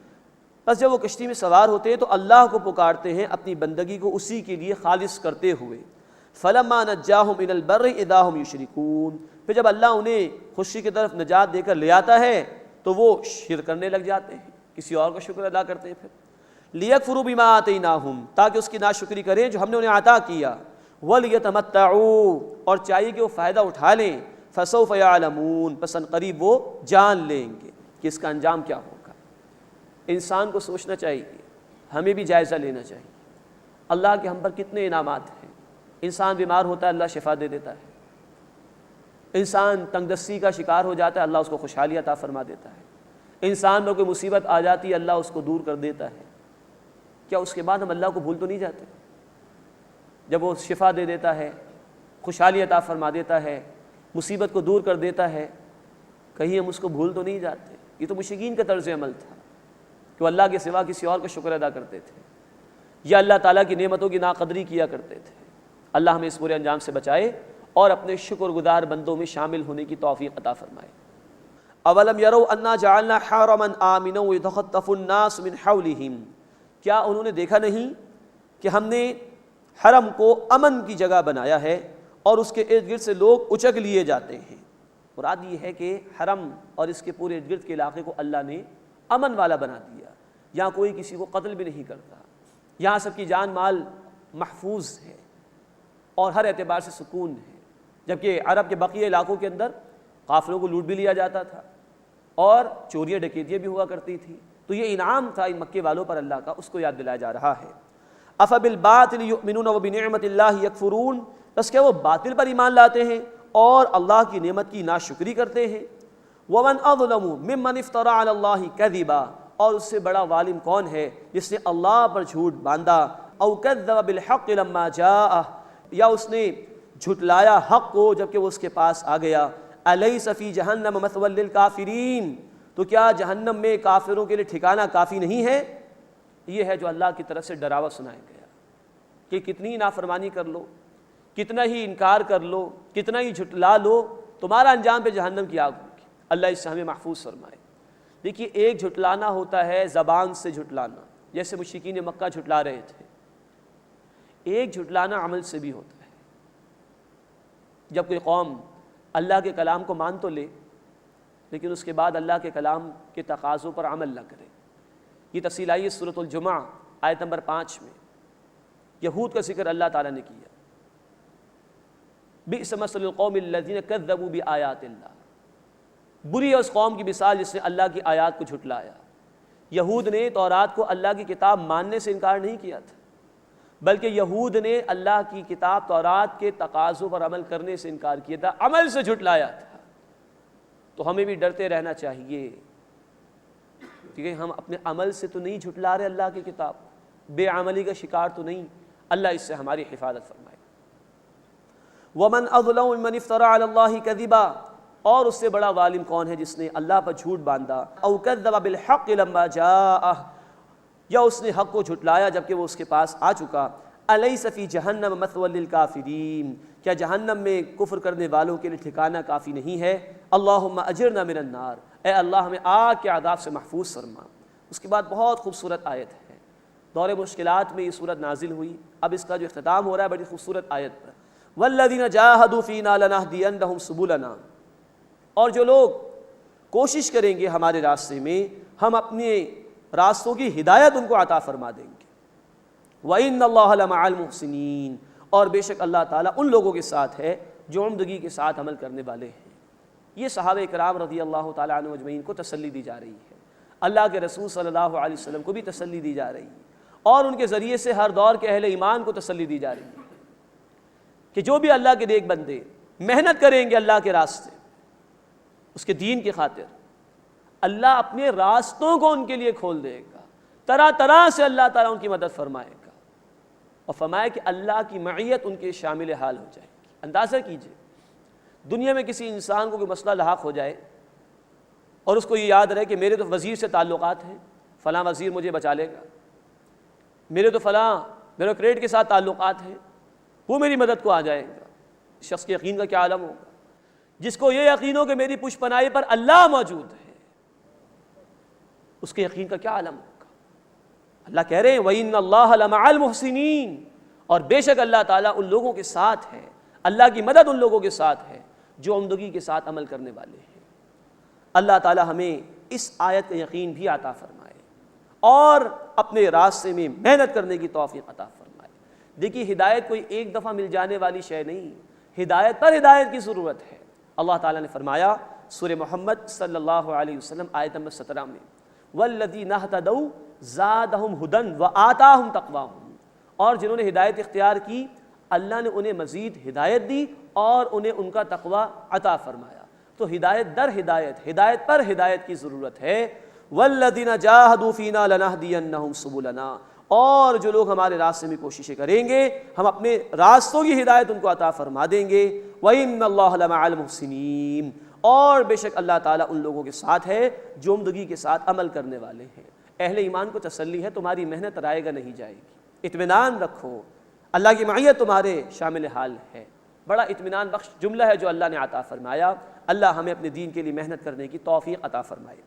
Speaker 3: بس جب وہ کشتی میں سوار ہوتے ہیں تو اللہ کو پکارتے ہیں اپنی بندگی کو اسی کے لیے خالص کرتے ہوئے۔ فَلَمَّا نَجَّاهُمْ إِلَى الْبَرِّ إِذَا هُمْ يُشْرِكُونَ، پھر جب اللہ انہیں خشکی کی طرف نجات دے کر لے آتا ہے تو وہ شرک کرنے لگ جاتے ہیں، کسی اور کا شکر ادا کرتے ہیں۔ پھر لِيَكْفُرُوا بِمَا آتَيْنَاهُمْ، تاکہ اس کی ناشکری کریں جو ہم نے انہیں عطا کیا۔ وَلِيَتَمَتَّعُوا، اور چاہیے کہ وہ فائدہ اٹھا لیں۔ فَسَوْفَ يَعْلَمُونَ، پس ان قریب وہ جان لیں گے کہ اس کا انجام کیا ہوگا۔ انسان کو سوچنا چاہیے، ہمیں بھی جائزہ لینا چاہیے، اللہ کے ہم پر کتنے انعامات ہیں۔ انسان بیمار ہوتا ہے اللہ شفا دے دیتا ہے، انسان تنگ دستی کا شکار ہو جاتا ہے اللہ اس کو خوشحالی عطا فرما دیتا ہے، انسان میں کوئی مصیبت آ جاتی ہے اللہ اس کو دور کر دیتا ہے۔ کیا اس کے بعد ہم اللہ کو بھول تو نہیں جاتے؟ جب وہ شفا دے دیتا ہے، خوشحالی عطا فرما دیتا ہے، مصیبت کو دور کر دیتا ہے، کہیں ہم اس کو بھول تو نہیں جاتے؟ یہ تو مشرکین کا طرز عمل تھا کہ وہ اللہ کے سوا کسی اور کا شکر ادا کرتے تھے، یا اللہ تعالیٰ کی نعمتوں کی ناقدری کیا کرتے تھے۔ اللہ ہمیں اس برے انجام سے بچائے اور اپنے شکر گزار بندوں میں شامل ہونے کی توفیق عطا فرمائے۔ اولم یروا انا جعلنا حرما آمنا یتخطف الناس من حولهم، کیا انہوں نے دیکھا نہیں کہ ہم نے حرم کو امن کی جگہ بنایا ہے اور اس کے ارد گرد سے لوگ اچک لیے جاتے ہیں۔ مراد یہ ہے کہ حرم اور اس کے پورے ارد گرد کے علاقے کو اللہ نے امن والا بنا دیا، یہاں کوئی کسی کو قتل بھی نہیں کرتا، یہاں سب کی جان مال محفوظ ہے اور ہر اعتبار سے سکون ہے، جبکہ عرب کے بقیہ علاقوں کے اندر قافلوں کو لوٹ بھی لیا جاتا تھا اور چوریاں ڈکیتیاں بھی ہوا کرتی تھی۔ تو یہ انعام تھا ان مکے والوں پر اللہ کا، اس کو یاد دلایا جا رہا ہے۔ افبالباطل یؤمنون وبنعمت اللہ یکفرون، بس کیا وہ باطل پر ایمان لاتے ہیں اور اللہ کی نعمت کی ناشکری کرتے ہیں؟ ومن اظلم ممن افترى علی اللہ کذبا، اور اس سے بڑا ظالم کون ہے جس نے اللہ پر جھوٹ باندھا، او کذب بالحق لما جاءہ، یا اس نے جھٹلایا حق کو جبکہ وہ اس کے پاس آ گیا۔ الیس فی جہنم مثوی للکافرین، تو کیا جہنم میں کافروں کے لیے ٹھکانہ کافی نہیں ہے؟ یہ ہے جو اللہ کی طرف سے ڈراوا سنایا گیا کہ کتنی نافرمانی کر لو، کتنا ہی انکار کر لو، کتنا ہی جھٹلا لو، تمہارا انجام پہ جہنم کی آگ ہوگی۔ اللہ اس سے ہمیں محفوظ فرمائے۔ دیکھیے، ایک جھٹلانا ہوتا ہے زبان سے جھٹلانا، جیسے مشرکین مکہ جھٹلا رہے تھے۔ ایک جھٹلانا عمل سے بھی ہوتا ہے، جب کوئی قوم اللہ کے کلام کو مان تو لے لیکن اس کے بعد اللہ کے کلام کے تقاضوں پر عمل نہ کرے۔ یہ تفصیل آئی ہے سورۃ الجمعہ آیت نمبر 5 میں، یہود کا ذکر اللہ تعالیٰ نے کیا۔ بئس مثل القوم الذین کذبوا بآیات اللہ، بری ہے اس قوم کی مثال جس نے اللہ کی آیات کو جھٹلایا۔ یہود نے تورات کو اللہ کی کتاب ماننے سے انکار نہیں کیا تھا، بلکہ یہود نے اللہ کی کتاب تورات کے تقاضوں پر عمل کرنے سے انکار کیا تھا، عمل سے جھٹلایا تھا۔ تو ہمیں بھی ڈرتے رہنا چاہیے، کیونکہ ہم اپنے عمل سے تو نہیں جھٹلا رہے اللہ کی کتاب، بے عملی کا شکار تو نہیں۔ اللہ اس سے ہماری حفاظت فرمائے۔ وَمَنْ أَظْلَمُ مِمَّنِ افْتَرَى عَلَى اللَّهِ كَذِبًا، اور اس سے بڑا ظالم کون ہے جس نے اللہ پر جھوٹ باندھا، أَوْ كَذَّبَ بِالْحَقِّ لَمَّا جَاءَهُ، یا اس نے حق کو جھٹلایا جبکہ وہ اس کے پاس آ چکا۔ أَلَيْسَ فِي جَهَنَّمَ مَثْوًى لِلْكَافِرِينَ، کیا جہنم میں کفر کرنے والوں کے لیے ٹھکانہ کافی نہیں ہے؟ اللہم اجرنا من النار، اے اللہ ہمیں آگ کے عذاب سے محفوظ فرما۔ اس کے بعد بہت خوبصورت آیت ہے، دور مشکلات میں یہ صورت نازل ہوئی، اب اس کا جو اختتام ہو رہا ہے بڑی خوبصورت آیت پر، والذین جاہدوا فینا لنہدینہم سبلنا، اور جو لوگ کوشش کریں گے ہمارے راستے میں، ہم اپنے راستوں کی ہدایت ان کو عطا فرما دیں گے۔ وَإِنَّ اللَّهَ لَمَعَ الْمُحْسِنِينَ، اور بے شک اللہ تعالیٰ ان لوگوں کے ساتھ ہے جو عمدگی کے ساتھ عمل کرنے والے ہیں۔ یہ صحابہ کرام رضی اللہ تعالیٰ عنہ اجمعین کو تسلی دی جا رہی ہے، اللہ کے رسول صلی اللہ علیہ وسلم کو بھی تسلی دی جا رہی ہے، اور ان کے ذریعے سے ہر دور کے اہل ایمان کو تسلی دی جا رہی ہے کہ جو بھی اللہ کے نیک بندے محنت کریں گے اللہ کے راستے، اس کے دین کی خاطر، اللہ اپنے راستوں کو ان کے لیے کھول دے گا، طرح طرح سے اللہ تعالیٰ ان کی مدد فرمائے گا، اور فرمائے کہ اللہ کی معیت ان کے شامل حال ہو جائے گی۔ اندازہ کیجئے، دنیا میں کسی انسان کو کوئی مسئلہ لاحق ہو جائے اور اس کو یہ یاد رہے کہ میرے تو وزیر سے تعلقات ہیں، فلاں وزیر مجھے بچا لے گا، میرے تو فلاں بیوروکریٹ کے ساتھ تعلقات ہیں، وہ میری مدد کو آ جائے گا۔ شخص کے یقین کا کیا عالم ہوگا جس کو یہ یقین ہو کہ میری پشت پناہی پر اللہ موجود ہے، اس کے یقین کا کیا عالم ہوگا۔ اللہ کہہ رہے ہیں وَإِنَّ اللَّهَ لَمَعَ الْمُحْسِنِينَ، اور بے شک اللہ تعالیٰ ان لوگوں کے ساتھ ہے، اللہ کی مدد ان لوگوں کے ساتھ ہے جو عمدگی کے ساتھ عمل کرنے والے ہیں۔ اللہ تعالیٰ ہمیں اس آیت کا یقین بھی عطا فرمائے اور اپنے راستے میں محنت کرنے کی توفیق عطا فرمائے۔ دیکھیے، ہدایت کوئی ایک دفعہ مل جانے والی شے نہیں، ہدایت پر ہدایت کی ضرورت ہے۔ اللہ تعالیٰ نے فرمایا سورہ محمد صلی اللہ علیہ وسلم آیت نمبر 17 میں، وَالَّذِينَ اهْتَدَوْا زَادَهُمْ هُدًى وَآتَاهُمْ تَقْوَاهُمْ، اور جنہوں نے ہدایت اختیار کی اللہ نے انہیں مزید ہدایت دی اور انہیں ان کا تقوی عطا فرمایا۔ تو ہدایت در ہدایت، ہدایت پر ہدایت کی ضرورت ہے۔ وَالَّذِينَ جَاهَدُوا فِينَا لَنَهْدِيَنَّهُمْ سُبُلَنَا، اور جو لوگ ہمارے راستے میں کوششیں کریں گے ہم اپنے راستوں کی ہدایت ان کو عطا فرما دیں گے۔ وَإِنَّ اللَّهَ لَمَعَ الْمُحْسِنِينَ، اور بے شک اللہ تعالیٰ ان لوگوں کے ساتھ ہے جو عمدگی کے ساتھ عمل کرنے والے ہیں۔ اہل ایمان کو تسلی ہے تمہاری محنت رائے گا نہیں جائے گی، اطمینان رکھو، اللہ کی معیت تمہارے شامل حال ہے۔ بڑا اطمینان بخش جملہ ہے جو اللہ نے عطا فرمایا۔ اللہ ہمیں اپنے دین کے لیے محنت کرنے کی توفیق عطا فرمائے۔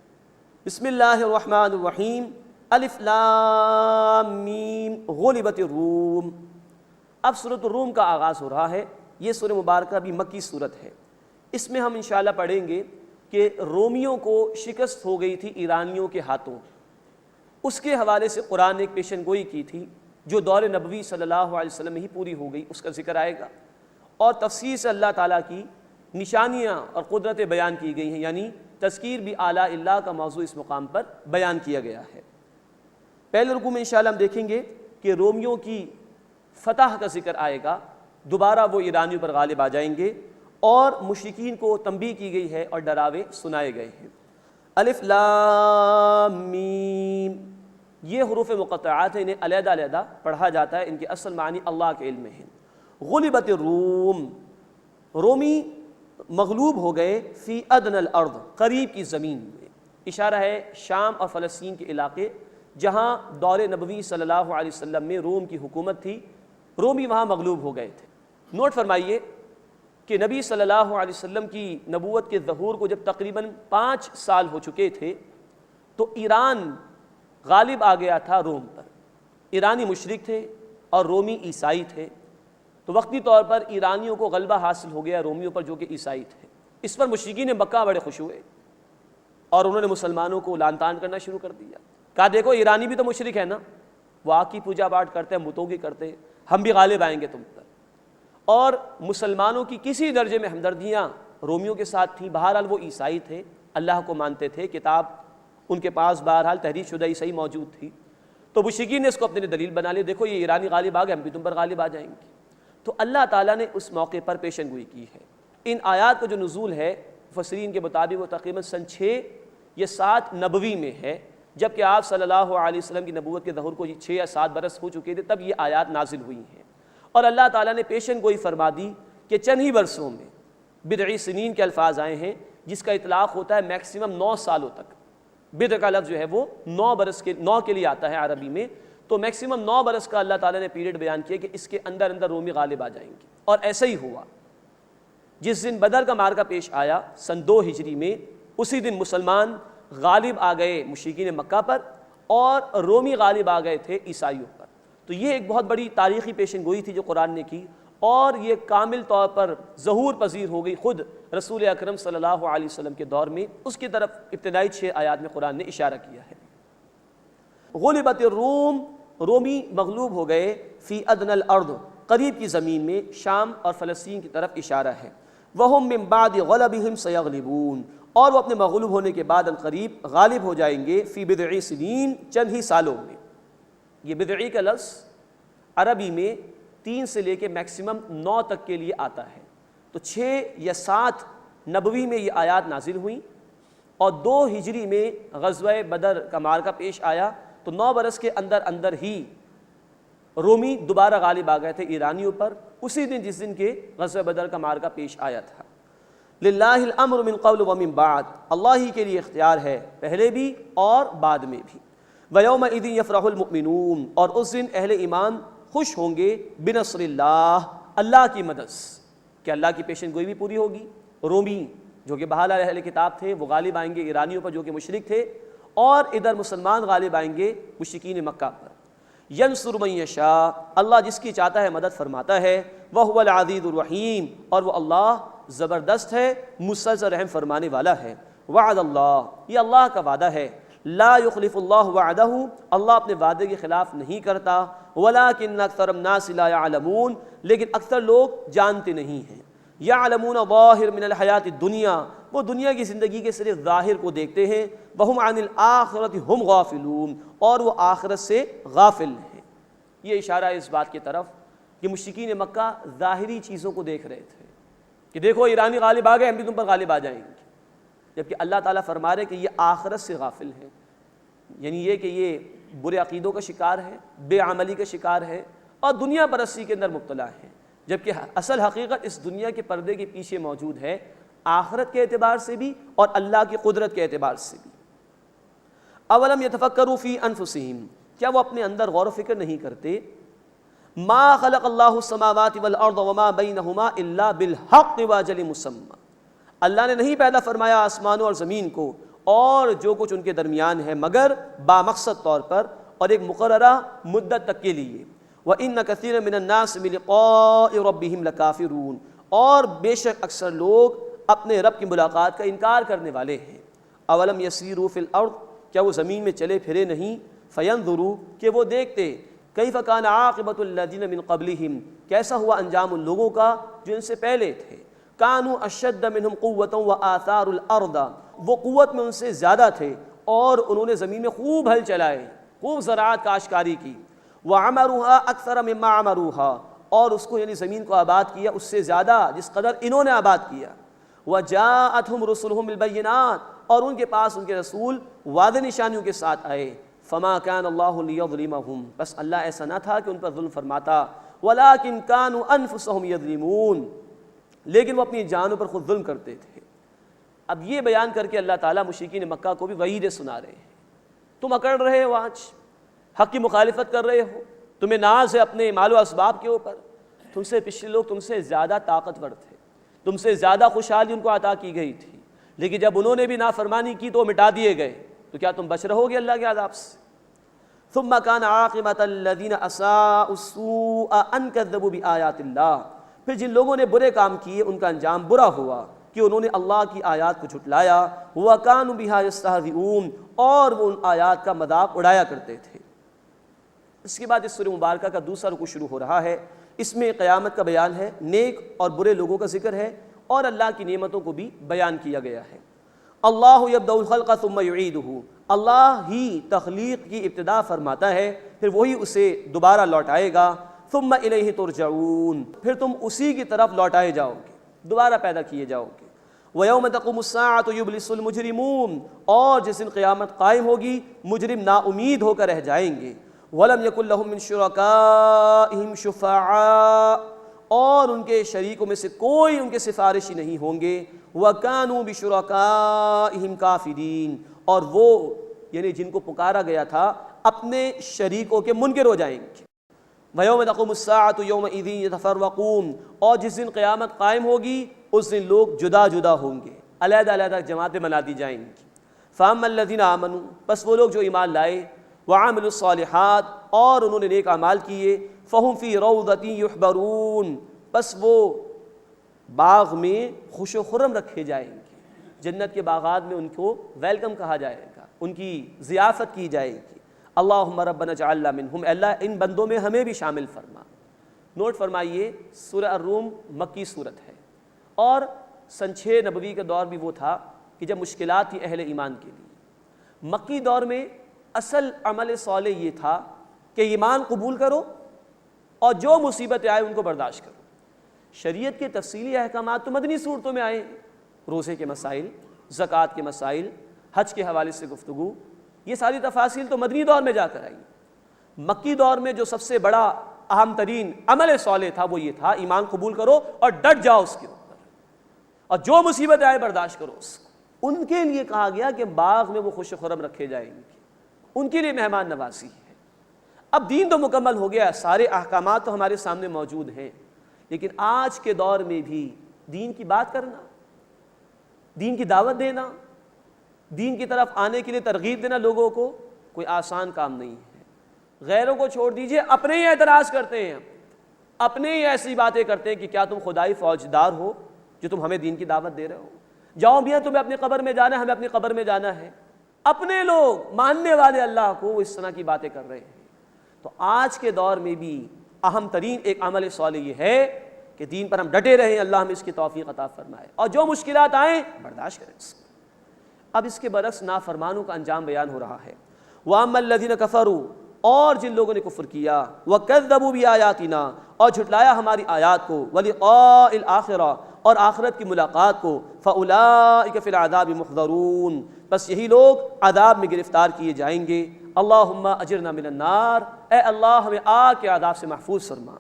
Speaker 3: بسم اللہ الرحمن الرحیم، الف لام میم، غلبت الروم۔ اب سورۃ الروم کا آغاز ہو رہا ہے۔ یہ سورہ مبارکہ بھی مکی صورت ہے۔ اس میں ہم انشاءاللہ پڑھیں گے کہ رومیوں کو شکست ہو گئی تھی ایرانیوں کے ہاتھوں، اس کے حوالے سے قرآن نے ایک پیشن گوئی کی تھی جو دور نبوی صلی اللہ علیہ وسلم میں ہی پوری ہو گئی، اس کا ذکر آئے گا، اور تفصیل سے اللہ تعالیٰ کی نشانیاں اور قدرتیں بیان کی گئی ہیں، یعنی تذکیر بھی اعلیٰ اللہ کا موضوع اس مقام پر بیان کیا گیا ہے۔ پہلے رکوع میں انشاءاللہ ہم دیکھیں گے کہ رومیوں کی فتح کا ذکر آئے گا، دوبارہ وہ ایرانیوں پر غالب آ جائیں گے، اور مشرکین کو تنبیہ کی گئی ہے اور ڈراوے سنائے گئے ہیں۔ الف لام میم، یہ حروف مقطعات ہیں، انہیں علیحدہ علیحدہ پڑھا جاتا ہے، ان کے اصل معنی اللہ کے علم میں ہیں۔ غلبت الروم، رومی مغلوب ہو گئے، فی ادنى الارض، قریب کی زمین میں، اشارہ ہے شام اور فلسطین کے علاقے جہاں دور نبوی صلی اللہ علیہ وسلم میں روم کی حکومت تھی، رومی وہاں مغلوب ہو گئے تھے۔ نوٹ فرمائیے کہ نبی صلی اللہ علیہ وسلم کی نبوت کے ظہور کو جب تقریباً 5 سال ہو چکے تھے تو ایران غالب آ گیا تھا روم پر۔ ایرانی مشرک تھے اور رومی عیسائی تھے، تو وقتی طور پر ایرانیوں کو غلبہ حاصل ہو گیا رومیوں پر جو کہ عیسائی تھے۔ اس پر مشرکین مکہ بڑے خوش ہوئے اور انہوں نے مسلمانوں کو لعن طعن کرنا شروع کر دیا، کہا دیکھو ایرانی بھی تو مشرک ہے نا، وہ آگ کی پوجا پاٹ کرتے ہیں، بتوں کی کرتے ہیں، ہم بھی غالب آئیں گے تم پر۔ اور مسلمانوں کی کسی درجے میں ہمدردیاں رومیوں کے ساتھ تھیں، بہرحال وہ عیسائی تھے، اللہ کو مانتے تھے، کتاب ان کے پاس بہرحال تحریف شدہ عیسائی موجود تھی، تو مشرکین نے اس کو اپنے لیے دلیل بنا لی، دیکھو یہ ایرانی غالب آ گئے، ہم بھی تم پر غالب آ جائیں گے۔ تو اللہ تعالیٰ نے اس موقع پر پیشن گوئی کی ہے۔ ان آیات کا جو نزول ہے مفسرین کے مطابق وہ تقریباً سن 6 یا 7 نبوی میں ہے، جبکہ آپ صلی اللہ علیہ وسلم کی نبوت کے ظہور کو 6 یا 7 برس ہو چکے تھے، تب یہ آیات نازل ہوئی ہیں، اور اللہ تعالیٰ نے پیشن گوئی فرما دی کہ چند ہی برسوں میں، بدعی سنین کے الفاظ آئے ہیں جس کا اطلاق ہوتا ہے میکسیمم 9 سالوں تک۔ بدع کا لفظ جو ہے وہ 9 کے لیے آتا ہے عربی میں، تو میکسیمم 9 برس کا اللہ تعالیٰ نے پیریڈ بیان کیا کہ اس کے اندر رومی غالب آ جائیں گے، اور ایسا ہی ہوا۔ جس دن بدر کا معرکہ پیش آیا سن 2 ہجری میں، اسی دن مسلمان غالب آ گئے مشرکین مکہ پر، اور رومی غالب آ گئے تھے عیسائیوں پر۔ تو یہ ایک بہت بڑی تاریخی پیشن گوئی تھی جو قرآن نے کی، اور یہ کامل طور پر ظہور پذیر ہو گئی خود رسول اکرم صلی اللہ علیہ وسلم کے دور میں۔ اس کی طرف ابتدائی 6 آیات میں قرآن نے اشارہ کیا ہے۔ غلبت الروم، رومی مغلوب ہو گئے، فی ادنى الارض، قریب کی زمین میں، شام اور فلسطین کی طرف اشارہ ہے۔ وہم من بعد غلبہم سیغلبون، اور وہ اپنے مغلوب ہونے کے بعد القریب غالب ہو جائیں گے، فی بضع سنین، چند ہی سالوں میں۔ یہ بدعی کا لفظ عربی میں 3 سے لے کے میکسیمم 9 تک کے لیے آتا ہے، تو 6 یا 7 نبوی میں یہ آیات نازل ہوئیں، اور 2 ہجری میں غزوہ بدر کا معرکہ پیش آیا، تو 9 برس کے اندر ہی رومی دوبارہ غالب آ گئے تھے ایرانیوں پر، اسی دن جس دن کے غزوہ بدر کا معرکہ پیش آیا تھا۔ للہ الامر من قبل ومن بعد، اللہ ہی کے لیے اختیار ہے پہلے بھی اور بعد میں بھی۔ وَيَوْمَئِذٍ يَفْرَحُ الْمُؤْمِنُونَ، اور اس دن اہل ایمان خوش ہوں گے، بنصر اللہ، اللہ کی مدد، کہ اللہ کی پیشن گوئی بھی پوری ہوگی۔ رومی جو کہ بہرحال اہل کتاب تھے وہ غالب آئیں گے ایرانیوں پر جو کہ مشرک تھے، اور ادھر مسلمان غالب آئیں گے مشرکین مکہ پر۔ ینصر من یشاء، اللہ جس کی چاہتا ہے مدد فرماتا ہے۔ وَهُوَ الْعَزِيزُ الرَّحِيمُ، اور وہ اللہ زبردست ہے، مسلسل رحم فرمانے والا ہے۔ وعد اللہ، یہ اللہ کا وعدہ ہے۔ لا یخلف اللہ وعدہ، اللہ اپنے وعدے کے خلاف نہیں کرتا۔ ولکن اکثر الناس لا یعلمون، لیکن اکثر لوگ جانتے نہیں ہیں۔ یعلمون ظاہر من الحیات الدنیا، وہ دنیا کی زندگی کے صرف ظاہر کو دیکھتے ہیں۔ وہم عن الآخرۃ ہم غافلون، اور وہ آخرت سے غافل ہیں۔ یہ اشارہ ہے اس بات کی طرف کہ مشرکین مکہ ظاہری چیزوں کو دیکھ رہے تھے کہ دیکھو ایرانی غالب آ گئے، ہم بھی تم پر غالب آ جائیں گے، جبکہ اللہ تعالیٰ فرما رہے کہ یہ آخرت سے غافل ہیں، یعنی یہ کہ یہ برے عقیدوں کا شکار ہے، بے عملی کا شکار ہے، اور دنیا پرستی کے اندر مبتلا ہے، جبکہ اصل حقیقت اس دنیا کے پردے کے پیچھے موجود ہے، آخرت کے اعتبار سے بھی اور اللہ کی قدرت کے اعتبار سے بھی۔ اولم یتفکروا فی انفسہم، کیا وہ اپنے اندر غور و فکر نہیں کرتے؟ ما خلق اللہ السماوات والارض وما بینہما الا بالحق واجل مسمى، اللہ نے نہیں پیدا فرمایا آسمانوں اور زمین کو اور جو کچھ ان کے درمیان ہے مگر بامقصد طور پر اور ایک مقررہ مدت تک کے لیے۔ وَإِنَّ كَثِيرًا مِنَ النَّاسِ بِلِقَاءِ رَبِّهِمْ لَكَافِرُونَ، اور بے شک اکثر لوگ اپنے رب کی ملاقات کا انکار کرنے والے ہیں۔ اولم یسیروا فی الارض، کیا وہ زمین میں چلے پھرے نہیں، فینظروا، کہ وہ دیکھتے، کیف کان عاقبۃ الذین من قبلہم، کیسا ہوا انجام ان لوگوں کا جو ان سے پہلے تھے، کانوا اشد منہم قوۃ وآثاروا الارض، وہ قوت میں ان سے زیادہ تھے اور انہوں نے زمین میں خوب ہل چلائے، خوب زراعت کاشتکاری کی، وعمروها اکثر مما عمروها، اور اس کو یعنی زمین کو آباد کیا اس سے زیادہ جس قدر انہوں نے آباد کیا، وجاءتهم رسلهم بالبینات، اور ان کے پاس ان کے رسول واضح نشانیوں کے ساتھ آئے، فما كان اللہ لیظلمهم، بس اللہ ایسا نہ تھا کہ ان پر ظلم فرماتا، ولكن كانوا انفسهم يظلمون، لیکن وہ اپنی جانوں پر خود ظلم کرتے تھے۔ اب یہ بیان کر کے اللہ تعالیٰ مشرکین مکہ کو بھی وعیدیں سنا رہے ہیں، تم اکڑ رہے ہو، آج حق کی مخالفت کر رہے ہو، تمہیں ناز ہے اپنے مال و اسباب کے اوپر، تم سے پچھلے لوگ تم سے زیادہ طاقتور تھے، تم سے زیادہ خوشحالی ان کو عطا کی گئی تھی، لیکن جب انہوں نے بھی نافرمانی کی تو وہ مٹا دیے گئے، تو کیا تم بچ رہو گے اللہ کے عذاب سے؟ ثم كان عاقبۃ الذین اساءوا السوء ان کذبوا بآیات اللہ، پھر جن لوگوں نے برے کام کیے ان کا انجام برا ہوا کہ انہوں نے اللہ کی آیات کو جھٹلایا، وَكَانُوا بِهَا يَسْتَهْزِئُونَ، اور وہ ان آیات کا مذاق اڑایا کرتے تھے۔ اس کے بعد اس سورہ مبارکہ کا دوسرا رکوع شروع ہو رہا ہے، اس میں قیامت کا بیان ہے، نیک اور برے لوگوں کا ذکر ہے، اور اللہ کی نعمتوں کو بھی بیان کیا گیا ہے۔ اللہ یبدأ الخلق ثم یعیدہ، اللہ ہی تخلیق کی ابتدا فرماتا ہے، پھر وہی اسے دوبارہ لوٹائے گا، ثم الیہ ترجعون، پھر تم اسی کی طرف لوٹائے جاؤ گے، دوبارہ پیدا کیے جاؤ گے۔ وَيَوْمَ تَقُومُ السَّاعَةُ يُبْلِسُ الْمُجْرِمُونَ، اور جس دن قیامت قائم ہوگی مجرم نا امید ہو کر رہ جائیں گے۔ وَلَمْ يَكُنْ لَهُم مِّن شُرَكَائِهِمْ شُفَعَاءُ، اور ان کے شریکوں میں سے کوئی ان کے سفارشی نہیں ہوں گے، وَكَانُوا بِشُرَكَائِهِمْ كَافِرِينَ، اور وہ یعنی جن کو پکارا گیا تھا اپنے شریکوں کے منکر ہو جائیں گے۔ وَيَوْمَ تَقُومُ السَّاعَةُ يَوْمَئِذٍ يَتَفَرَّقُونَ، اور جس دن قیامت قائم ہوگی اس دن لوگ جدا جدا ہوں گے، علیحدہ علیحدہ جماعتیں بنا دی جائیں گی۔ فَأَمَّا الَّذِينَ آمَنُوا، بس وہ لوگ جو ایمان لائے، وَعَمِلُوا الصَّالِحَاتِ، اور انہوں نے نیک اعمال کیے، فَهُمْ فِي رَوْضَةٍ يُحْبَرُونَ، بس وہ باغ میں خوش و خرم رکھے جائیں گے، جنت کے باغات میں ان کو ویلکم کہا جائے گا، ان کی ضیافت کی جائے گی۔ اللہم ربنا اجعلنا منہم، اللہ ان بندوں میں ہمیں بھی شامل فرما۔ نوٹ فرمائیے، سورہ الروم مکی صورت ہے، اور سن 6 نبوی کا دور بھی وہ تھا کہ جب مشکلات تھی اہل ایمان کے لیے۔ مکی دور میں اصل عمل صالح یہ تھا کہ ایمان قبول کرو اور جو مصیبتیں آئے ان کو برداشت کرو۔ شریعت کے تفصیلی احکامات تو مدنی صورتوں میں آئے، روزے کے مسائل، زکوٰۃ کے مسائل، حج کے حوالے سے گفتگو، یہ ساری تفاصیل تو مدنی دور میں جا کر آئی۔ مکی دور میں جو سب سے بڑا اہم ترین عمل صالح تھا وہ یہ تھا، ایمان قبول کرو اور ڈٹ جاؤ اس کے اوپر، اور جو مصیبت آئے برداشت کرو اس کو۔ ان کے لیے کہا گیا کہ باغ میں وہ خوش و خرم رکھے جائیں گے، ان کے لیے مہمان نوازی ہے۔ اب دین تو مکمل ہو گیا، سارے احکامات تو ہمارے سامنے موجود ہیں، لیکن آج کے دور میں بھی دین کی بات کرنا، دین کی دعوت دینا، دین کی طرف آنے کے لیے ترغیب دینا لوگوں کو کوئی آسان کام نہیں ہے۔ غیروں کو چھوڑ دیجئے، اپنے ہی اعتراض کرتے ہیں، اپنے ہی ایسی باتیں کرتے ہیں کہ کیا تم خدائی فوجدار ہو جو تم ہمیں دین کی دعوت دے رہے ہو؟ جاؤ میاں تمہیں اپنی قبر میں جانا ہے، ہمیں اپنی قبر میں جانا ہے۔ اپنے لوگ ماننے والے اللہ کو وہ اس طرح کی باتیں کر رہے ہیں۔ تو آج کے دور میں بھی اہم ترین ایک عمل صالح یہ ہے کہ دین پر ہم ڈٹے رہیں، اللہ ہمیں اس کی توفیق عطا فرمائے، اور جو مشکلات آئیں برداشت کریں اس کو۔ اب اس کے برعکس نافرمانوں کا انجام بیان ہو رہا ہے۔ وَأَمَّا الَّذِينَ كَفَرُوا، اور جن لوگوں نے کفر کیا، وَكَذَّبُوا بِآيَاتِنَا، اور جھٹلایا ہماری آیات کو، وَلِقَاءِ الْآخِرَةِ، اور آخرت کی ملاقات کو، فَأُولَٰئِكَ فِي الْعَذَابِ مُحْضَرُونَ، بس یہی لوگ عذاب میں گرفتار کیے جائیں گے۔ اللہم اجرنا من النار، اے اللہ ہمیں آگ کے عذاب سے محفوظ فرما۔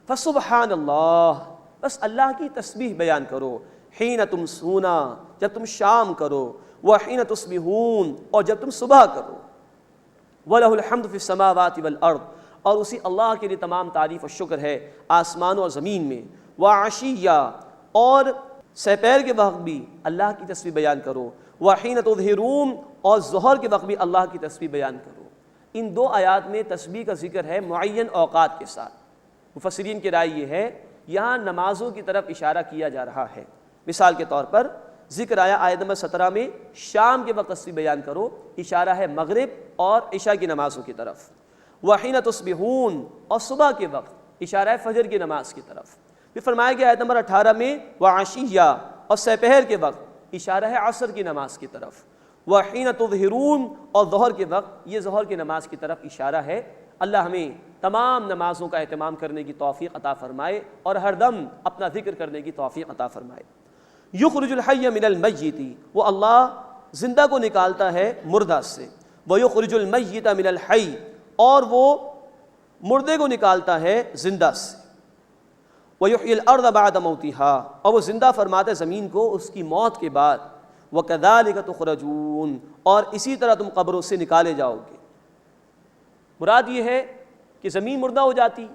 Speaker 3: فسبحان اللہ، بس اللہ کی تسبیح بیان کرو، حین تمسونا، جب تم شام کرو، وحین تصبحون، اور جب تم صبح کرو، وَلَهُ الْحَمْدُ فِي السَّمَاوَاتِ وَالْأَرْضِ، اور اسی اللہ کے لیے تمام تعریف و شکر ہے آسمانوں اور زمین میں، وَعَشِيًّا، اور سپہر کے وقت بھی اللہ کی تسبیح بیان کرو، وَحِينَ تُظْهِرُونَ، اور ظہر کے وقت بھی اللہ کی تسبیح بیان کرو۔ ان دو آیات میں تسبیح کا ذکر ہے معین اوقات کے ساتھ۔ مفسرین کی رائے یہ ہے یہاں نمازوں کی طرف اشارہ کیا جا رہا ہے۔ مثال کے طور پر ذکر آیا آیت نمبر 17 میں شام کے وقت تسبیح بیان کرو، اشارہ ہے مغرب اور عشاء کی نمازوں کی طرف۔ وحین تصبحون، اور صبح کے وقت اشارہ ہے فجر کی نماز کی طرف۔ پھر فرمایا گیا آیت نمبر 18 میں وعشیہ، اور سپہر کے وقت اشارہ ہے عصر کی نماز کی طرف۔ وحین تظہرون، اور ظہر کے وقت یہ ظہر کی نماز کی طرف اشارہ ہے۔ اللہ ہمیں تمام نمازوں کا اہتمام کرنے کی توفیق عطا فرمائے اور ہر دم اپنا ذکر کرنے کی توفیق عطا فرمائے۔ یخرج الحی من المیت، وہ اللہ زندہ کو نکالتا ہے مردہ سے۔ ویخرج المیت من الحی، اور وہ مردے کو نکالتا ہے زندہ سے۔ ویحیی الارض بعد موتها، اور وہ زندہ فرماتا ہے زمین کو اس کی موت کے بعد۔ وکذالک تخرجون، اور اسی طرح تم قبروں سے نکالے جاؤ گے۔ مراد یہ ہے کہ زمین مردہ ہو جاتی،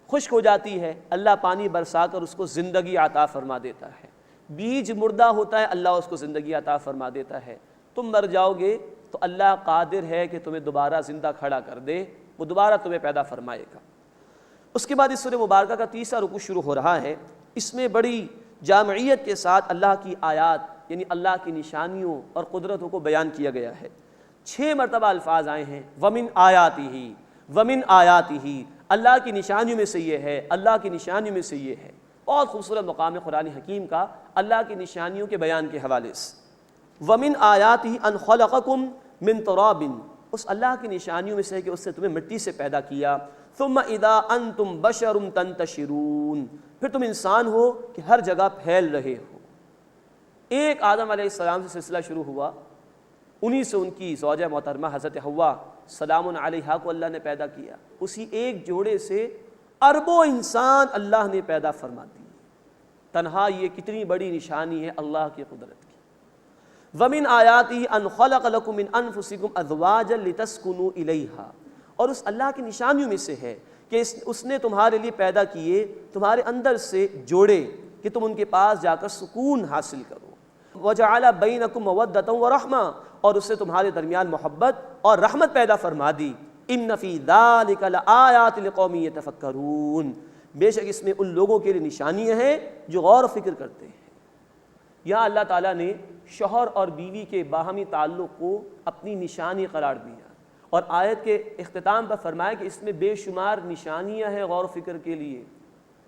Speaker 3: خشک ہو جاتی ہے، اللہ پانی برسا کر اس کو زندگی عطا فرما دیتا ہے۔ بیج مردہ ہوتا ہے، اللہ اس کو زندگی عطا فرما دیتا ہے۔ تم مر جاؤ گے تو اللہ قادر ہے کہ تمہیں دوبارہ زندہ کھڑا کر دے، وہ دوبارہ تمہیں پیدا فرمائے گا۔ اس کے بعد اس سورہ مبارکہ کا تیسرا رکوع شروع ہو رہا ہے۔ اس میں بڑی جامعیت کے ساتھ اللہ کی آیات یعنی اللہ کی نشانیوں اور قدرتوں کو بیان کیا گیا ہے۔ 6 مرتبہ الفاظ آئے ہیں، وَمِنْ آیَاتِهِ وَمِنْ آیَاتِهِ، اللہ کی نشانیوں میں سے یہ ہے، اللہ کی نشانیوں میں سے یہ ہے۔ بہت خوبصورت مقام ہے قرآن حکیم کا اللہ کی نشانیوں کے بیان کے حوالے سے۔ وَمِنْ آیَاتِهِ أَنْ خَلَقَكُم مِّن تُرَابٍ، اس اللہ کی نشانیوں میں سے ہے کہ اس نے تمہیں مٹی سے پیدا کیا۔ ثُمَّ إِذَا أَنْتُمْ بَشَرٌ تَنْتَشِرُونَ، پھر تم انسان ہو کہ ہر جگہ پھیل رہے ہو۔ ایک آدم علیہ السلام سے سلسلہ شروع ہوا، انہی سے ان کی زوجہ محترمہ حضرت حوا سلام علیہا کو اللہ نے پیدا کیا۔ اسی ایک جوڑے سے اربوں انسان اللہ نے پیدا فرما دی۔ تنہا یہ کتنی بڑی نشانی ہے اللہ کی قدرت کی۔ وَمِنْ آیَاتِهِ أَنْ خَلَقَ لَكُم مِّنْ أَنفُسِكُمْ أَزْوَاجًا لِتَسْكُنُوا إِلَيْهَا، اور اس اللہ کی نشانیوں میں سے ہے کہ اس نے تمہارے لیے پیدا کیے تمہارے اندر سے جوڑے کہ تم ان کے پاس جا کر سکون حاصل کرو۔ وَجَعَلَ بَيْنَكُمْ مَوَدَّةً وَرَحْمَةً، اور اس سے تمہارے درمیان محبت اور رحمت پیدا فرما دی۔ إِنَّ فِي ذَلِكَ لَآيَاتٍ لِقَوْمٍ يَتَفَكَّرُونَ، بے شک اس میں ان لوگوں کے لیے نشانیاں ہیں جو غور و فکر کرتے ہیں۔ یہاں اللہ تعالیٰ نے شوہر اور بیوی کے باہمی تعلق کو اپنی نشانی قرار دیا، اور آیت کے اختتام پر فرمایا کہ اس میں بے شمار نشانیاں ہیں غور و فکر کے لیے،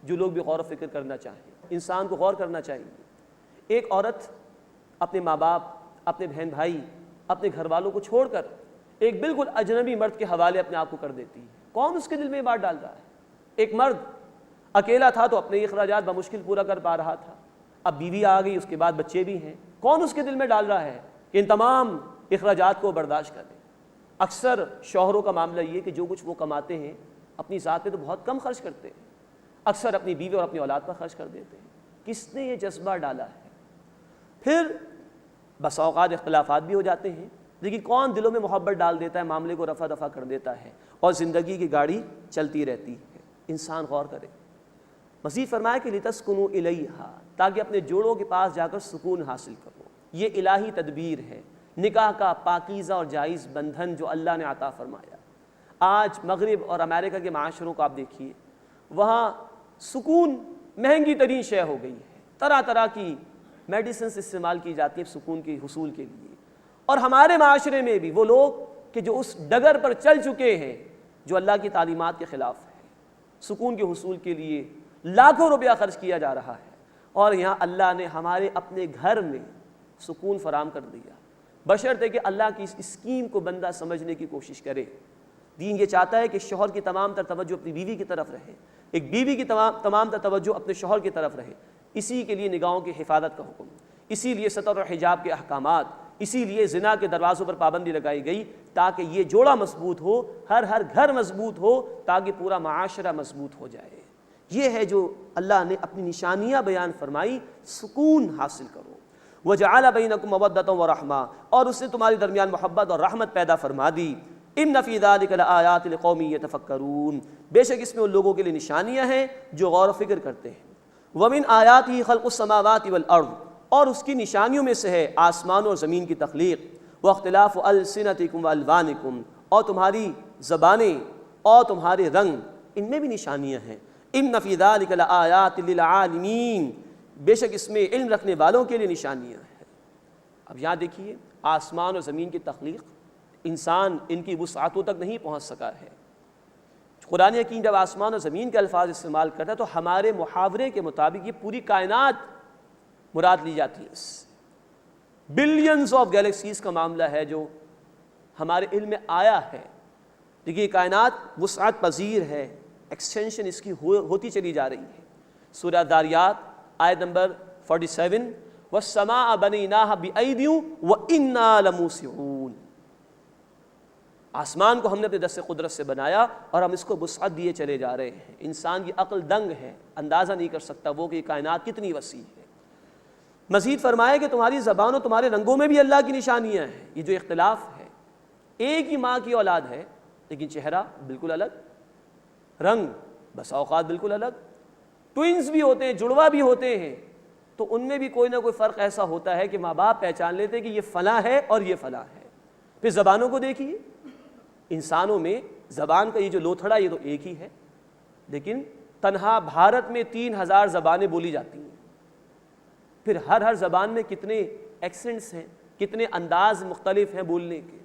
Speaker 3: جو لوگ بھی غور و فکر کرنا چاہیں، انسان کو غور کرنا چاہیے۔ ایک عورت اپنے ماں باپ، اپنے بہن بھائی، اپنے گھر والوں کو چھوڑ کر ایک بالکل اجنبی مرد کے حوالے اپنے آپ کو کر دیتی ہے۔ کون اس کے دل میں یہ بات ڈال رہا ہے؟ ایک مرد اکیلا تھا تو اپنے اخراجات بمشکل پورا کر پا رہا تھا، اب بیوی آ گئی، اس کے بعد بچے بھی ہیں، کون اس کے دل میں ڈال رہا ہے کہ ان تمام اخراجات کو برداشت کرے؟ اکثر شوہروں کا معاملہ یہ کہ جو کچھ وہ کماتے ہیں اپنی ذات پہ تو بہت کم خرچ کرتے ہیں، اکثر اپنی بیوی اور اپنی اولاد پر خرچ کر دیتے ہیں۔ کس نے یہ جذبہ ڈالا ہے؟ پھر بس اوقات اختلافات بھی ہو جاتے ہیں، لیکن کون دلوں میں محبت ڈال دیتا ہے، معاملے کو رفع دفع کر دیتا ہے، اور زندگی کی گاڑی چلتی رہتی ہے۔ انسان غور کرے۔ مزید فرمایا کہ لِتَسْكُنُوا إِلَيْهَا، تاکہ اپنے جوڑوں کے پاس جا کر سکون حاصل کرو۔ یہ الہی تدبیر ہے، نکاح کا پاکیزہ اور جائز بندھن جو اللہ نے عطا فرمایا۔ آج مغرب اور امریکہ کے معاشروں کو آپ دیکھیے، وہاں سکون مہنگی ترین شے ہو گئی ہے، طرح طرح کی میڈیسنز استعمال کی جاتی ہیں سکون کے حصول کے لیے۔ اور ہمارے معاشرے میں بھی وہ لوگ کہ جو اس ڈگر پر چل چکے ہیں جو اللہ کی تعلیمات کے خلاف ہے، سکون کے حصول کے لیے لاکھوں روپیہ خرچ کیا جا رہا ہے، اور یہاں اللہ نے ہمارے اپنے گھر میں سکون فراہم کر دیا، بشرطے کہ اللہ کی اس اسکیم کو بندہ سمجھنے کی کوشش کرے۔ دین یہ چاہتا ہے کہ شوہر کی تمام تر توجہ اپنی بیوی کی طرف رہے، ایک بیوی کی تمام تر توجہ اپنے شوہر کی طرف رہے۔ اسی کے لیے نگاہوں کی حفاظت کا حکم، اسی لیے ستر اور حجاب کے احکامات، اسی لیے زنا کے دروازوں پر پابندی لگائی گئی، تاکہ یہ جوڑا مضبوط ہو، ہر گھر مضبوط ہو، تاکہ پورا معاشرہ مضبوط ہو جائے۔ یہ ہے جو اللہ نے اپنی نشانیاں بیان فرمائی، سکون حاصل کرو۔ وَجَعَلَ بَيْنَكُمْ مَوَدَّةً وَرَحْمَةً، اور اس نے تمہارے درمیان محبت اور رحمت پیدا فرما دی۔ إِنَّ فِي ذَلِكَ لَآيَاتٍ لِقَوْمٍ يَتَفَكَّرُونَ، بے شک اس میں ان لوگوں کے لیے نشانیاں ہیں جو غور و فکر کرتے ہیں۔ وَمِنْ آيَاتِهِ خَلْقُ السَّمَاوَاتِ وَالْأَرْضِ، اور اس کی نشانیوں میں سے ہے آسمان اور زمین کی تخلیق۔ وَاخْتِلَافُ أَلْسِنَتِكُمْ وَأَلْوَانِكُمْ، اور تمہاری زبانیں اور تمہارے رنگ، ان میں بھی نشانیاں ہیں۔ ان فی ذلک لآیات للعالمین، بے شک اس میں علم رکھنے والوں کے لیے نشانیاں ہیں۔ اب یہاں دیکھیے آسمان اور زمین کی تخلیق، انسان ان کی وسعتوں تک نہیں پہنچ سکا ہے۔ قرآن حکیم جب آسمان اور زمین کے الفاظ استعمال کرتا ہے تو ہمارے محاورے کے مطابق یہ پوری کائنات مراد لی جاتی ہے۔ بلینز آف گیلیکسیز کا معاملہ ہے جو ہمارے علم میں آیا ہے، لیکن یہ کائنات وسعت پذیر ہے، ایکسٹینشن اس کی ہوتی چلی جا رہی ہے۔ سورہ داریات آیت نمبر 47، وَالسَّمَاءَ بَنَيْنَاهَا بِأَيْدٍ وَإِنَّا لَمُوسِعُونَ، آسمان کو ہم نے اپنے دست قدرت سے بنایا اور ہم اس کو وسعت دیے چلے جا رہے ہیں۔ انسان کی عقل دنگ ہے، اندازہ نہیں کر سکتا وہ کہ یہ کائنات کتنی وسیع ہے۔ مزید فرمایا کہ تمہاری زبان اور تمہارے رنگوں میں بھی اللہ کی نشانیاں ہیں۔ یہ جو اختلاف ہے، ایک ہی ماں کی اولاد ہے لیکن چہرہ بالکل الگ، رنگ بس اوقات بالکل الگ، ٹوئنز بھی ہوتے ہیں، جڑوا بھی ہوتے ہیں، تو ان میں بھی کوئی نہ کوئی فرق ایسا ہوتا ہے کہ ماں باپ پہچان لیتے ہیں کہ یہ فلاں ہے اور یہ فلاں ہے۔ پھر زبانوں کو دیکھیے، انسانوں میں زبان کا یہ جو لوتھڑا یہ تو ایک ہی ہے، لیکن تنہا بھارت میں 3000 زبانیں بولی جاتی ہیں۔ پھر ہر زبان میں کتنے ایکسنٹس ہیں، کتنے انداز مختلف ہیں بولنے کے۔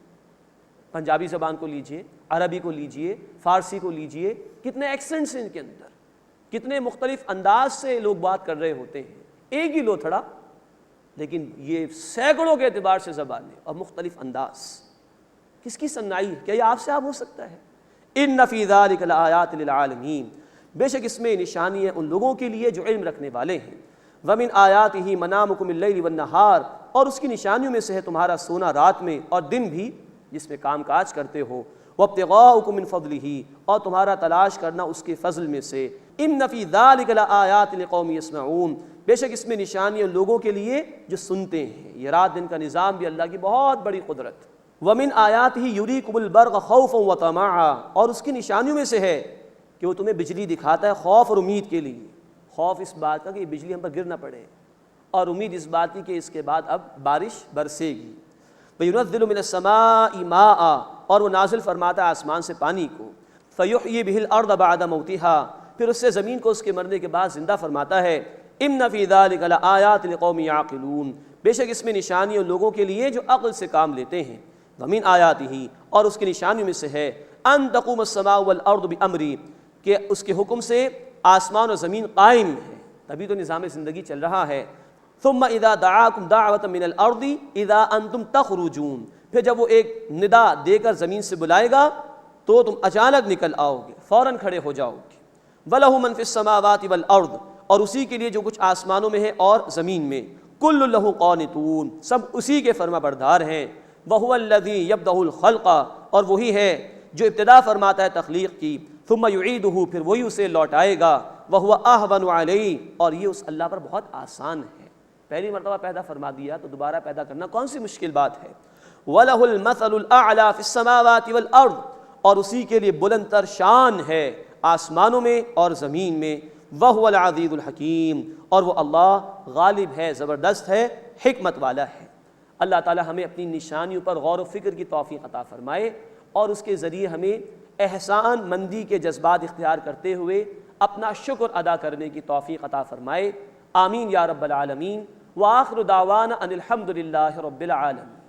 Speaker 3: پنجابی زبان کو لیجئے، عربی کو لیجئے، فارسی کو لیجئے، کتنے ایکسنٹس ہیں ان کے اندر، کتنے مختلف انداز سے لوگ بات کر رہے ہوتے ہیں، ایک ہی لوتھڑا لیکن یہ سینکڑوں کے اعتبار سے زبانیں اور مختلف انداز۔ کس کی صنعائی ہے؟ کیا یہ آپ سے آپ ہو سکتا ہے؟ ان فی ذلک لآیات للعالمین، بے شک اس میں نشانی ہے ان لوگوں کے لیے جو علم رکھنے والے ہیں۔ ومن آیاتہ منامکم اللیل والنہار، اور اس کی نشانیوں میں سے ہے تمہارا سونا رات میں اور دن بھی جس میں کام کاج کرتے ہو۔ وابتغاؤکم من فضلہ، اور تمہارا تلاش کرنا اس کے فضل میں سے۔ ان فی ذلک لآیات لقوم یسمعون، بے شک اس میں نشانی ان لوگوں کے لیے جو سنتے ہیں۔ یہ رات دن کا نظام بھی اللہ کی بہت بڑی قدرت۔ ومن آیاتہ یریکم البرق خوفا وطمعا، اور اس کی نشانیوں میں سے ہے کہ وہ تمہیں بجلی دکھاتا ہے خوف اور امید کے لیے۔ خوف اس بات کا کہ یہ بجلی ہم پر گر نہ پڑے، اور امید اس بات کی کہ اس کے بعد اب بارش برسے گی۔ وَيُنَزِّلُ مِنَ السَّمَاءِ مَاءً، اور وہ نازل فرماتا ہے آسمان سے پانی کو۔ فَيُحْيِي بِهِ الْأَرْضَ بَعْدَ مَوْتِهَا، پھر اس سے زمین کو اس کے مرنے کے بعد زندہ فرماتا ہے۔ إِنَّ فِي ذَلِكَ لَآيَاتٍ لِقَوْمٍ يَعْقِلُونَ، بے شک اس میں نشانی ان لوگوں کے لیے جو عقل سے کام لیتے ہیں۔ وَمِنْ آیَاتِهِ، اور اس کی نشانیوں میں سے ہے أَن تَقُومَ السَّمَاءُ وَالْأَرْضُ بِأَمْرِهِ، کہ اس کے حکم سے آسمان اور زمین قائم ہے، تبھی تو نظام زندگی چل رہا ہے۔ ثم اذا دعاكم دعوة من الارض اذا انتم تخرجون، پھر جب وہ ایک ندا دے کر زمین سے بلائے گا تو تم اچانک نکل آؤ گے، فوراً کھڑے ہو جاؤ گے۔ وَلَهُ مَن فِي السَّمَاوَاتِ وَالْأَرْضِ، اور اسی کے لیے جو کچھ آسمانوں میں ہے اور زمین میں۔ كُلٌّ لَهُ قَانِتُونَ، سب اسی کے فرما بردار ہیں۔ وَهُوَ الَّذِي يَبْدَأُ الْخَلْقَ، اور وہی ہے جو ابتدا فرماتا ہے تخلیق کی۔ ثم يعيده، پھر وہی اسے لوٹائے گا۔ وَهُوَ أَهْوَنُ عَلَيْهِ، اور یہ اس اللہ پر بہت آسان ہے۔ پہلی مرتبہ پیدا فرما دیا تو دوبارہ پیدا کرنا کون سی مشکل بات ہے۔ وَلَهُ الْمَثَلُ الْأَعْلَى فِي السَّمَاوَاتِ وَالْأَرْضِ، اور اسی کے لیے بلند تر شان ہے آسمانوں میں اور زمین میں۔ وَهُوَ الْعَزِيزُ الْحَكِيمُ، اور وہ اللہ غالب ہے، زبردست ہے، حکمت والا ہے۔ اللہ تعالی ہمیں اپنی نشانیوں پر غور و فکر کی توفیق عطا فرمائے، اور اس کے ذریعے ہمیں احسان مندی کے جذبات اختیار کرتے ہوئے اپنا شکر ادا کرنے کی توفیق عطا فرمائے۔ آمین یا رب العالمین۔ وآخر دعوانا ان الحمد للہ رب العالمین۔